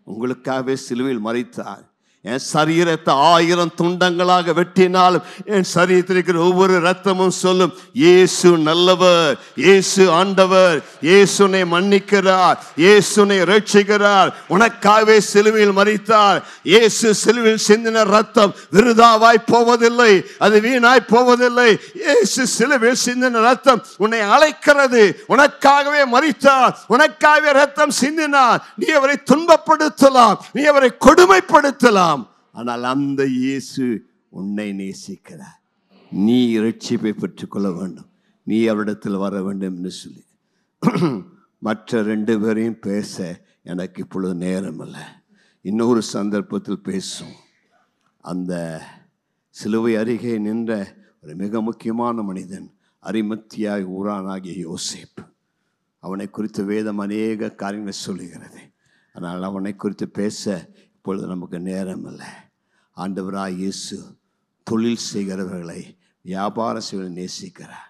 உங்களுக்காகவே சிலுவையில் மரித்தார். என் சரீரத்தை 1000 துண்டங்களாக வெட்டினாலும் என் சரீரத்தில் இருக்கிற ஒவ்வொரு ரத்தமும் சொல்லும், இயேசு நல்லவர், இயேசு ஆண்டவர், இயேசுனை மன்னிக்கிறார், இயேசுனை ரட்சிக்கிறார், உனக்காகவே சிலுவையில் மரித்தார். இயேசு சிலுவையில் சிந்தின ரத்தம் விருதாவாய் போவதில்லை, அது வீணாய் போவதில்லை. இயேசு சிலுவையில் சிந்தின ரத்தம் உன்னை அழைக்கிறது. உனக்காகவே மரித்தார், உனக்காகவே ரத்தம் சிந்தினார். நீ அவரை துன்பப்படுத்தலாம், நீ அவரை கொடுமைப்படுத்தலாம், ஆனால் அந்த இயேசு உன்னை நேசிக்கிறார். நீ இரட்சிப்பை பெற்றுக் கொள்ள வேண்டும், நீ அவரிடத்தில் வர வேண்டும் என்று சொல்லி மற்ற 2 பேரையும் பேச எனக்கு இப்பொழுது நேரம் இல்லை, இன்னொரு சந்தர்ப்பத்தில் பேசும். அந்த சிலுவை அருகே நின்ற ஒரு மிக முக்கியமான மனிதன் அரிமத்தியாய் ஊரானாகிய யோசேப்பு. அவனை குறித்து வேதம் அநேக காரியங்களை சொல்லுகிறது, ஆனால் அவனை குறித்து பேச இப்பொழுது நமக்கு நேரம் இல்லை. ஆண்டவராய் இயேசு தொழில் செய்கிறவர்களை, வியாபாரம் செய்வதை நேசிக்கிறார்.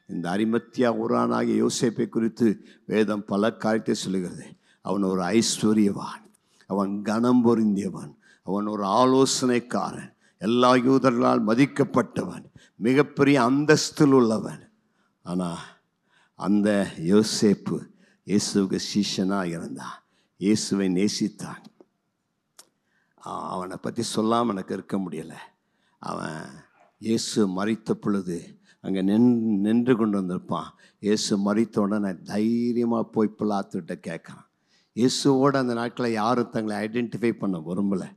இந்த அரிமத்தியா ஊரானாகிய யோசேப்பை குறித்து வேதம் பல காரியத்தை சொல்லுகிறது. அவன் ஒரு ஐஸ்வர்யவான், அவன் கனம் பொருந்தியவன், அவன் ஒரு ஆலோசனைக்காரன், எல்லா யூதர்களால் மதிக்கப்பட்டவன், மிகப்பெரிய அந்தஸ்தில் உள்ளவன். ஆனால் அந்த யோசேப்பு இயேசுவுக்கு சீஷனாக இருந்தான், இயேசுவை நேசித்தான். அவனை பற்றி சொல்லாமல் எனக்கு இருக்க முடியலை. அவன் இயேசு மரித்த பொழுது அங்கே நின்று கொண்டு வந்திருப்பான். இயேசு மரித்த உடனே தைரியமாக போய் பிலாத்துக்கிட்ட கேட்குறான். இயேசுவோடு அந்த நாட்களில் யாரும் தங்களை ஐடென்டிஃபை பண்ண விரும்பலை.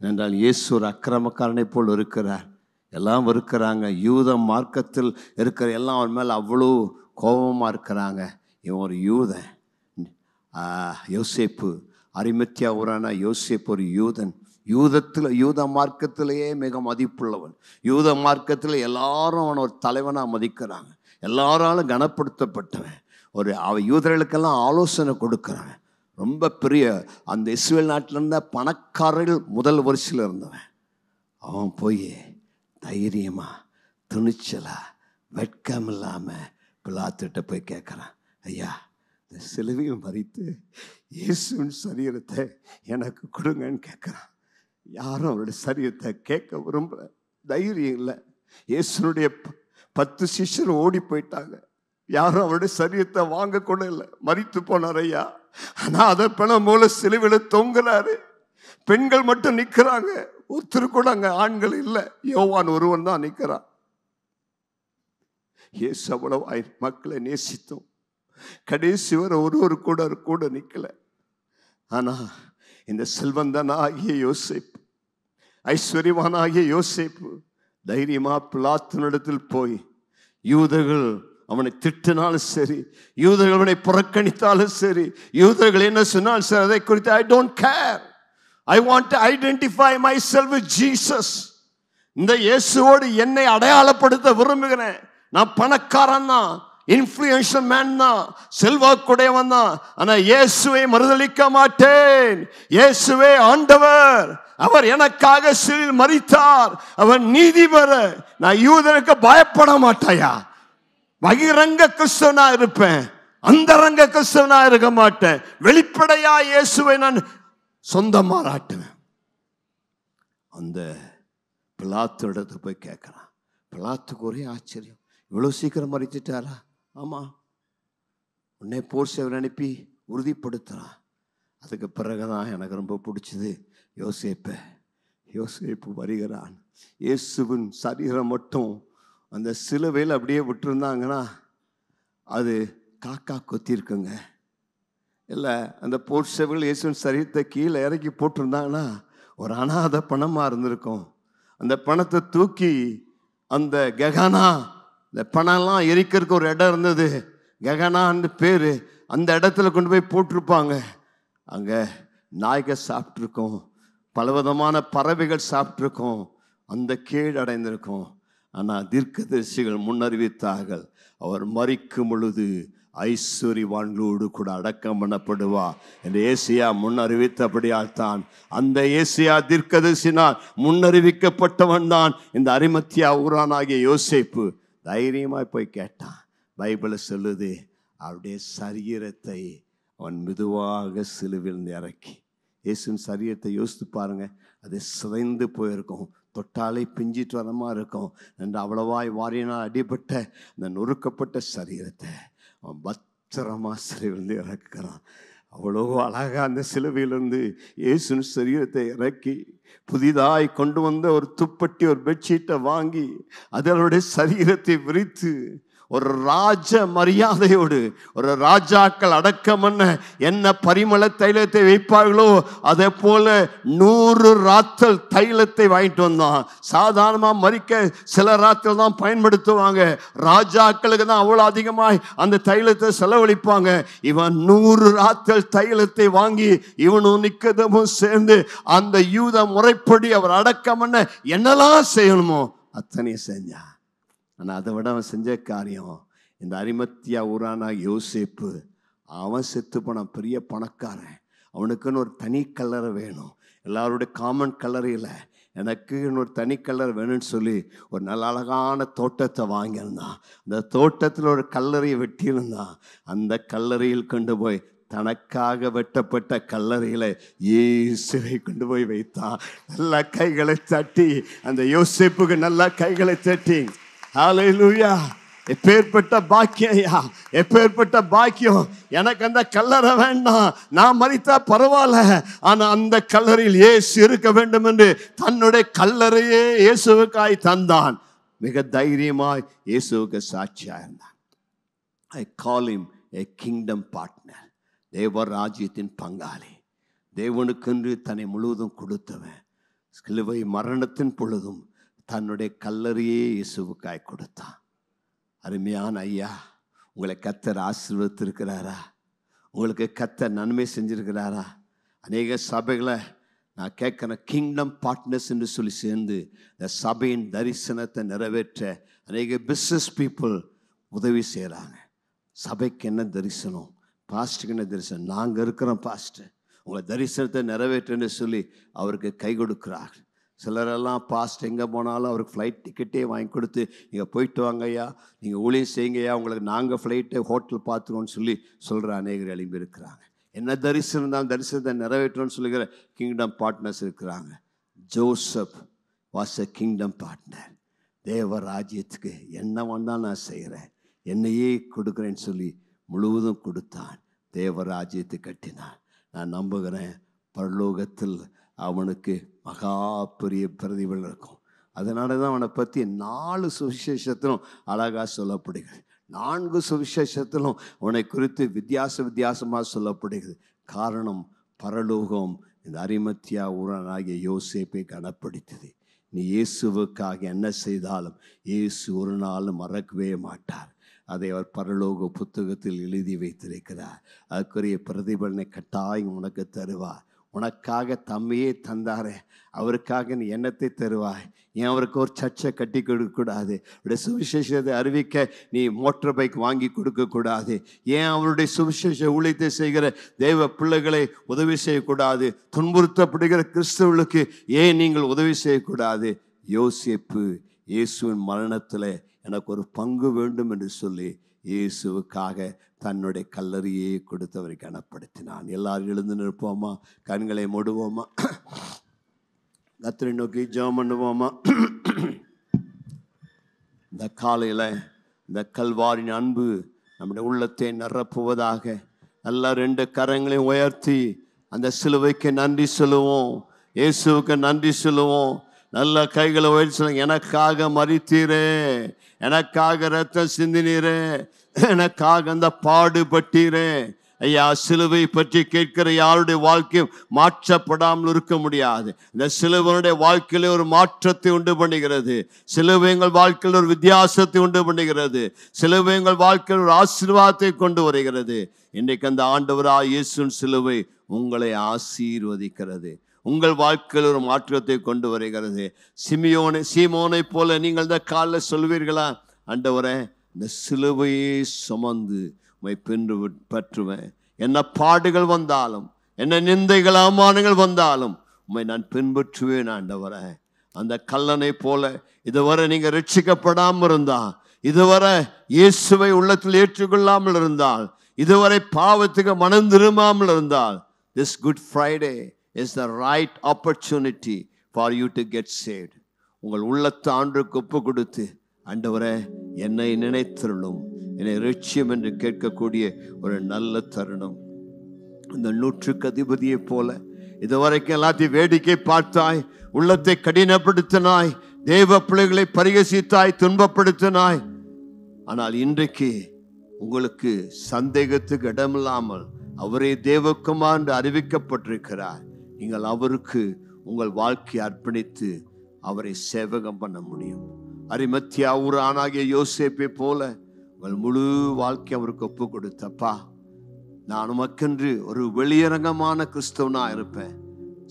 என்றால் இயேசு ஒரு அக்கிரமக்காரனை போல் இருக்கிறார், எல்லாம் இருக்கிறாங்க. யூத மார்க்கத்தில் இருக்கிற எல்லாம் அவன் மேலே அவ்வளோ கோபமாக இருக்கிறாங்க. இவன் ஒரு யூதன். யோசேப்பு அரிமத்தியா ஊரான யோசேப்பு ஒரு யூதன். யூத மார்க்கத்திலேயே மிக மதிப்புள்ளவன். யூத மார்க்கத்தில் எல்லாரும் அவன் ஒரு தலைவனாக மதிக்கிறாங்க, எல்லாராலும் கனப்படுத்தப்பட்டவன். யூதர்களுக்கெல்லாம் ஆலோசனை கொடுக்குறவன். ரொம்ப பெரிய அந்த இஸ்ரேல் நாட்டில் இருந்த பணக்காரர்கள் முதல் வரிசையில் இருந்தவன். அவன் போய் தைரியமாக துணிச்சலாக வெட்கம் இல்லாமல் பிலாத்துட்ட போய் கேட்குறான், ஐயா இந்த சிலுவையில் மரித்து இயேசுவின் சரீரத்தை எனக்கு கொடுங்கன்னு கேட்குறான். யாரும் அவருடைய சரீரத்தை கேட்க விரும்பல, தைரியம் இல்லை. இயேசுனுடைய 10 சிஷ்யர் ஓடி போயிட்டாங்க, யாரும் அவருடைய சரீரத்தை வாங்க கூட இல்லை. மரித்து போனார் ஐயா. ஆனால் அதை பணம் போல சிலுவையில் தொங்குறாரு. பெண்கள் மட்டும் நிற்கிறாங்க, ஒருத்தர் கூட அங்கே ஆண்கள் இல்லை. யோவான் ஒருவன் தான் நிற்கிறான். இயேசு அவ்வளவு மக்களை நேசித்தோம், கடைசி வரை ஒருவர் கூட நிற்கல. ஆனால் இந்த செல்வந்தனாகிய யோசேப்பு, ஐஸ்வர்யவானாகிய யோசேப்பு தைரியமா பிலாத்தினிடத்தில் போய், யூதர்கள் அவனை திட்டினாலும் சரி, யூதர்கள் அவனை புறக்கணித்தாலும் சரி, யூதர்கள் என்ன சொன்னாலும் சரி, அதை குறித்து I don't care. I want to identify myself with Jesus. இந்த இயேசுவோடு என்னை அடையாளப்படுத்த விரும்புகிறேன். நான் பணக்காரன் தான், இன்ஃப்ளூயன்ஷியல் மேன் தான், செல்வாக்குடையவன் தான், ஆனா இயேசுவை மறுதலிக்க மாட்டேன். இயேசுவே ஆண்டவர், அவர் எனக்காக சிலுவையில் மரித்தார், அவர் நீதிபரர். நான் யூதனுக்கு பயப்பட மாட்டாயா? பகிரங்க கிறிஸ்தவனா இருப்பேன், அந்தரங்க கிறிஸ்தவனா இருக்க மாட்டேன். வெளிப்படையா இயேசுவை நான் சொந்தமா ஆட்டுவேன். அந்த பிலாத்து இடத்தை போய் கேட்கிறான். பிலாத்துக்கு ஒரே ஆச்சரியம், இவ்வளவு சீக்கிரம் மறிச்சிட்டாரா? ஆமா. உன்னை போர் சேவல் அனுப்பி உறுதிப்படுத்துறான். அதுக்கு பிறகுதான் எனக்கு ரொம்ப பிடிச்சது யோசேப்பு வருகிறான். இயேசுவின் சரீரம் மட்டும் அந்த சிலுவையில் அப்படியே விட்டுருந்தாங்கன்னா அது காக்கா கொத்திருக்குங்க. இல்லை, அந்த போர் சேவல் இயேசுவின் சரீரத்தை கீழே இறக்கி போட்டிருந்தாங்கன்னா ஒரு அனாத பணமாக இருந்திருக்கும். அந்த பணத்தை தூக்கி அந்த கெகனா, இந்த பணம்லாம் எரிக்கிறதுக்கு ஒரு இடம் இருந்தது, கெகனான்னு பேர், அந்த இடத்துல கொண்டு போய் போட்டிருப்பாங்க. அங்கே நாய்கள் சாப்பிட்ருக்கோம், பலவிதமான பறவைகள் சாப்பிட்ருக்கோம், அந்த கீழ் அடைந்திருக்கும். ஆனால் தீர்க்கதரிசிகள் முன்னறிவித்தார்கள், அவர் மரிக்கும் பொழுது ஐஸ்வர்யவான்களோடு கூட அடக்கம் பண்ணப்படுவா என்று ஏசியா முன்னறிவித்தபடியால் தான், அந்த ஏசியா தீர்க்கதரிசினால் முன்னறிவிக்கப்பட்டவன் தான் இந்த அரிமத்தியா ஊரானாகிய யோசேப்பு. தைரியமாய் போய் கேட்டான். பைபிளை சொல்லுது, அவருடைய சரீரத்தை அவன் மெதுவாக சிலுவில் இறக்கி, இயேசுவின் சரீரத்தை யோசித்து பாருங்க, அது சிதைந்து போயிருக்கும், தொட்டாலே பிஞ்சிட்டு வரமா இருக்கும் என்று அவ்வளவாய் வாரினால் அடிபட்ட அந்த நொறுக்கப்பட்ட சரீரத்தை அவன் பத்திரமா சிலுவையிலிருந்து இறக்குறான். அவ்வளோ அழகா அந்த சிலுவையிலிருந்து இயேசுவின் சரீரத்தை இறக்கி புதிதாய் கொண்டு வந்த ஒரு துப்பட்டி, ஒரு பெட்ஷீட்டை வாங்கி அதனுடைய சரீரத்தை விரித்து ஒரு ராஜ மரியாதையோடு, ஒரு ராஜாக்கள் அடக்கம் என்ன பரிமள தைலத்தை வைப்பார்களோ அதே போல 100 ராத்தல் தைலத்தை வாங்கிட்டு வந்தான். சாதாரணமாக மரிக்க சில ராத்தல் தான் பயன்படுத்துவாங்க, ராஜாக்களுக்கு தான் அவ்வளோ அதிகமாய் அந்த தைலத்தை செலவழிப்பாங்க. இவன் 100 ராத்தல் தைலத்தை வாங்கி இவனும் நிக்கதமும் சேர்ந்து அந்த யூத முறைப்படி அவர் அடக்கம் என்னெல்லாம் செய்யணுமோ அத்தனையும் செஞ்சான். ஆனால் அதை விட அவன் செஞ்ச காரியம், இந்த அரிமத்தியா ஊரான யோசேப்பு, அவன் செத்து போனான், பெரிய பணக்காரன், அவனுக்குன்னு ஒரு தனி கல்லறை வேணும், எல்லாருடைய காமன் கல்லறை இல்லை, எனக்கு ஒரு தனி கல்லறை வேணும்னு சொல்லி ஒரு நல்ல அழகான தோட்டத்தை வாங்கியிருந்தான். அந்த தோட்டத்தில் ஒரு கல்லறையை வெட்டியிருந்தான். அந்த கல்லறையில் கொண்டு போய் தனக்காக வெட்டப்பட்ட கல்லறையில் இயேசுவை கொண்டு போய் வைத்தான். நல்ல கைகளை தட்டி அந்த யோசேப்புக்கு நல்ல கைகளை தட்டி, ஹல்லேலூயா, எப்பேற்பட்ட பாக்கியா, எப்பேற்பட்ட பாக்கியம். எனக்கு அந்த கல்லறை வேண்டாம், நான் மரித்தா பரவாயில்ல, ஆனால் அந்த கல்லறையில் இயேசு இருக்க வேண்டும் என்று தன்னுடைய கல்லறையே இயேசுவுக்காய் தந்தான். மிக தைரியமாய் இயேசுவுக்கு சாட்சியாக இருந்தான். I call him a kingdom partner, தேவராஜ்யத்தின் பங்காளி, தேவனுக்கென்று தன்னை முழுவதும் கொடுத்தவன். சிலுவை மரணத்தின் பொழுதும் தன்னுடைய கல்லறையே இயேசுவுக்காய் கொடுத்தான். அருமையான ஐயா, உங்களை கர்த்தர் ஆசீர்வதித்திருக்கிறாரா? உங்களுக்கு கர்த்தர் நன்மை செஞ்சிருக்கிறாரா? அநேக சபைகளை நான் கேட்குறேன், கிங்டம் பார்ட்னர்ஸ் என்று சொல்லி சேர்ந்து இந்த சபையின் தரிசனத்தை நிறைவேற்ற அநேக பிஸ்னஸ் பீப்புள் உதவி செய்கிறாங்க. சபைக்கு என்ன தரிசனம், பாஸ்ட்டுக்கு என்ன தரிசனம், நாங்கள் இருக்கிறோம் பாஸ்டர், உங்களை தரிசனத்தை நிறைவேற்றுன்னு சொல்லி அவருக்கு கை கொடுக்குறாங்க. சிலரெல்லாம் பாஸ்ட் எங்கே போனாலும் அவருக்கு ஃப்ளைட் டிக்கெட்டே வாங்கி கொடுத்து, நீங்கள் போயிட்டு வாங்கய்யா, நீங்கள் ஊழியம் செய்யுங்கய்யா, உங்களுக்கு நாங்கள் ஃப்ளைட்டு ஹோட்டல் பார்த்துருவோன்னு சொல்லி சொல்கிற அநேகர் எழும்பி இருக்கிறாங்க. என்ன தரிசனம் தான் தரிசனத்தை நிறைவேற்றோன்னு சொல்லுகிற கிங்டம் பார்ட்னர்ஸ் இருக்கிறாங்க. Joseph was a kingdom partner. தேவராஜ்யத்துக்கு என்ன வந்தால் நான் செய்கிறேன், என்னையே கொடுக்குறேன்னு சொல்லி முழுவதும் கொடுத்தான், தேவராஜ்யத்தை கட்டினான். நான் நம்புகிறேன் பரலோகத்தில் அவனுக்கு மகா பெரிய பிரதிபலன் இருக்கும். அதனால தான் அவனை பற்றி 4 சுவிசேஷத்திலும் அழகாக சொல்லப்படுகிறது. 4 சுவிசேஷத்திலும் அவனை குறித்து வித்தியாசமாக சொல்லப்படுகிறது. காரணம், பரலோகம் இந்த அரிமத்தியா ஊரானாகிய யோசேப்பை கனப்படுத்தது. நீ இயேசுவுக்காக என்ன செய்தாலும் இயேசு ஒரு நாளும் மறக்கவே மாட்டார். அதை அவர் பரலோக புத்தகத்தில் எழுதி வைத்திருக்கிறார். அதுக்குரிய பிரதிபலனை கட்டாயம் உனக்கு தருவார். உனக்காக தம்மையே தந்தாரே, அவருக்காக நீ எண்ணத்தை தருவாய். ஏன் அவருக்கு ஒரு சர்ச்சை கட்டி கொடுக்கக்கூடாது? அவருடைய சுவிசேஷத்தை அறிவிக்க நீ மோட்டர் பைக் வாங்கி கொடுக்கக்கூடாது? ஏன் அவருடைய சுவிசேஷ ஊழியத்தை செய்கிற தேவ பிள்ளைகளை உதவி செய்யக்கூடாது? துன்புறுத்தப்படுகிற கிறிஸ்தவர்களுக்கு ஏன் நீங்கள் உதவி செய்யக்கூடாது? யோசேப்பு இயேசுவின் மரணத்தில் எனக்கு ஒரு பங்கு வேண்டும் என்று சொல்லி இயேசுவுக்காக தன்னுடைய கல்லறையே கொடுத்தவரை கனப்படுத்தினான். எல்லாரும் எழுந்து நிற்போமா, கண்களை மூடுவோமா, கர்த்தரை நோக்கி ஜெபம் பண்ணுவோமா. இந்த காலையில் இந்த கல்வாரின் அன்பு நம்முடைய உள்ளத்தை நிரப்புவதாக. நல்லா 2 கரங்களையும் உயர்த்தி அந்த சிலுவைக்கு நன்றி சொல்லுவோம், இயேசுவுக்கு நன்றி சொல்லுவோம். நல்ல கைகளை உயர்த்தி சொல்லுங்க. எனக்காக மரித்தீரே, எனக்காக ரத்தம் சிந்தினீரே, எனக்காக அந்த பாடுபட்டீரே. ஐயா, சிலுவை பற்றி கேட்கிற யாருடைய வாழ்க்கையும் மாற்றப்படாமல் இருக்க முடியாது. இந்த சிலுவையுடைய வாழ்க்கையில ஒரு மாற்றத்தை உண்டு பண்ணுகிறது. சிலுவை எங்கள் வாழ்க்கையில் ஒரு வித்தியாசத்தை உண்டு பண்ணுகிறது. சிலுவை எங்கள் வாழ்க்கையில் ஒரு ஆசீர்வாதத்தை கொண்டு வருகிறது. இன்றைக்கு அந்த ஆண்டவராய் இயேசுவின் சிலுவை உங்களை ஆசீர்வதிக்கிறது. உங்கள் வாழ்க்கையில் ஒரு மாற்றத்தை கொண்டு வருகிறது. சீமோனை போல நீங்கள் இந்த காலில் சொல்வீர்களா, ஆண்டவரே இந்த சிலுவையை சுமந்து உம்மை பின்பற்றுவேன். என்ன பாடுகள் வந்தாலும், என்ன நிந்தைகள் அவமானங்கள் வந்தாலும் உம்மை நான் பின்பற்றுவேன் ஆண்டவரே. அந்த கல்லனை போல இதுவரை நீங்கள் ரட்சிக்கப்படாமல் இருந்தால், இதுவரை இயேசுவை உள்ளத்தில் ஏற்றுக்கொள்ளாமல் இருந்தால், இதுவரை பாவத்துக்கு மனம் திரும்பாமல் இருந்தால், this Good Friday is the right opportunity for you to get saved. உங்கள் உள்ளத்தை ஆண்டவருக்கு ஒப்பு கொடுத்து, ஆண்டவரே என்னை நினைத்தருளும், என்னை ரட்சியம் என்று கேட்கக்கூடிய ஒரு நல்ல தருணம். இந்த 100க்கு அதிபதியை போல இதுவரைக்கும் எல்லாத்தையும் வேடிக்கை பார்த்தாய், உள்ளத்தை கடினப்படுத்தினாய், தேவ பிள்ளைகளை பரிகசித்தாய், துன்பப்படுத்தினாய். ஆனால் இன்றைக்கு உங்களுக்கு சந்தேகத்துக்கு இடமில்லாமல் அவரே தேவகுமார் என்று அறிவிக்கப்பட்டிருக்கிறார். நீங்கள் அவருக்கு உங்கள் வாழ்க்கையை அர்ப்பணித்து அவரை சேவகம் பண்ண முடியும். அரிமத்தியா ஊரானாகிய யோசேப்பை போல உங்கள் முழு வாழ்க்கை அவருக்கு ஒப்பு கொடுத்தப்பா, நான் உமக்கென்று ஒரு வெளியரங்கமான கிறிஸ்தவனா இருப்பேன்,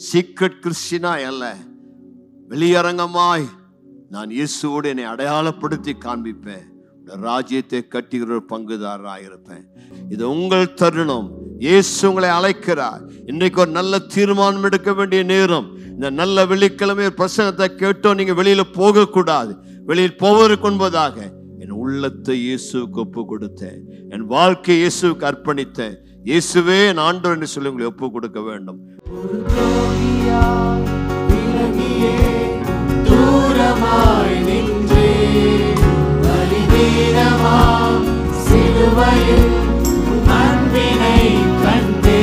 சீக்ரெட் கிறிஸ்டியனா அல்ல, வெளியரங்கமாய் நான் இயேசுவோடு என்னை அடையாளப்படுத்தி காண்பிப்பேன், ராஜ்யத்தை கட்டுகிற ஒரு பங்குதாரராக இருப்பேன். இது உங்கள் தருணம். இயேசு உங்களை அழைக்கிறார். இன்றைக்கு ஒரு நல்ல தீர்மானம் எடுக்க வேண்டிய நேரம். இந்த நல்ல வெள்ளிக்கிழமை பிரசங்கத்தை கேட்டோம், நீங்க வெளியில போகக்கூடாது. வெளியில் போவதற்கு முன்பதாக என் உள்ளத்தை இயேசுவுக்கு ஒப்பு கொடுத்தேன், என் வாழ்க்கை இயேசுவுக்கு அர்ப்பணித்தேன், இயேசுவே என் ஆண்டவர் என்று சொல்லி உங்களை ஒப்பு கொடுக்க வேண்டும். அன்பினை கண்டே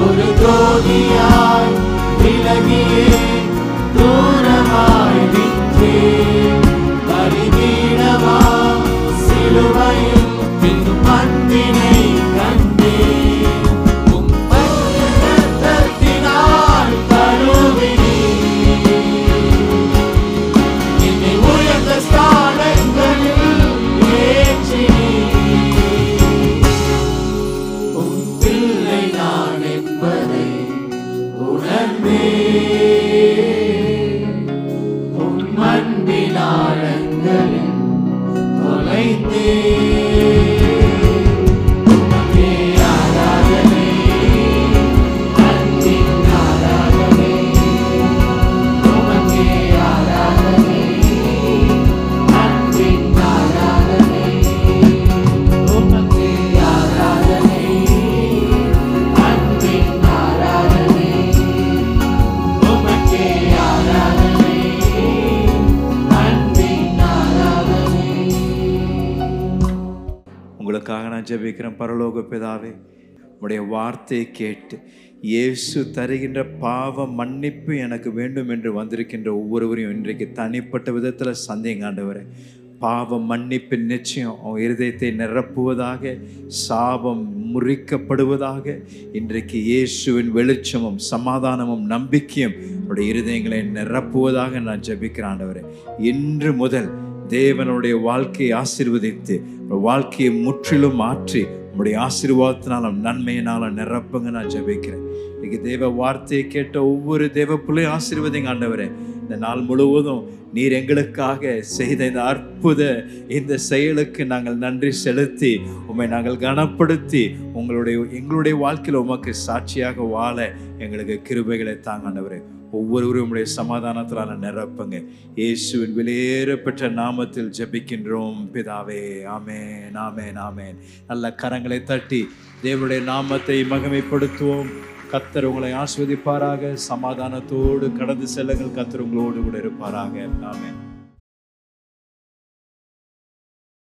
ஒரு ஜோதியாய் விலகியே தூரமாய் நின்றே, பலிபீடமா சிலுவையில் பின்னும் அன்பினை கண்டே, ரத்தத்தினால் கழுவினே என்னை உயர்ந்த ஸ்தானங்களில் ஏற்றினே. ஜெபிக்கிறேன். பரலோக பிதாவே, உடைய வார்த்தையை கேட்டு இயேசு தருகின்ற பாவ மன்னிப்பு எனக்கு வேண்டும் என்று வந்திருக்கின்ற ஒவ்வொருவரையும் இன்றைக்கு தனிப்பட்ட விதத்தில் சந்தேகம் ஆண்டவரே, பாவ மன்னிப்பின் நிச்சயம் அவன் இருதயத்தை நிரப்புவதாக, சாபம் முறிக்கப்படுவதாக. இன்றைக்கு இயேசுவின் வெளிச்சமும் சமாதானமும் நம்பிக்கையும் அவருடைய இருதயங்களை நிரப்புவதாக நான் ஜெபிக்கிறேன் ஆண்டவரே. இன்று முதல் தேவனுடைய வாழ்க்கையை ஆசீர்வதித்து வாழ்க்கையை முற்றிலும் மாற்றி உங்களுடைய ஆசீர்வாதத்தினாலும் நன்மையினாலும் நிரப்புங்க நான் ஜெபிக்கிறேன். இன்னைக்கு தேவ வார்த்தையை கேட்ட ஒவ்வொரு தேவ பிள்ளையும் ஆசீர்வதிங்க ஆண்டவரே. இந்த நாள் முழுவதும் நீர் எங்களுக்காக செய்த இந்த அற்புத இந்த செயலுக்கு நாங்கள் நன்றி செலுத்தி உம்மை நாங்கள் கனப்படுத்தி எங்களுடைய வாழ்க்கையில் உமக்கு சாட்சியாக வாழ எங்களுக்கு கிருபைகளை தாங்க ஆண்டவரே. ஒவ்வொருவரும் உம்முடைய சமாதானத்திலான நிரப்புங்க. இயேசுவின் விலையேறப்பெற்ற நாமத்தில் ஜெபிக்கின்றோம் பிதாவே. ஆமென், ஆமென், ஆமென். நல்ல கரங்களை தட்டி தேவனுடைய நாமத்தை மகிமைப்படுத்துவோம். கர்த்தர் உங்களை ஆசீர்வதிப்பாராக. சமாதானத்தோடு கடந்து செல்லுங்கள். கர்த்தர் உங்களோடு கூட இருப்பாராக. ஆமென்.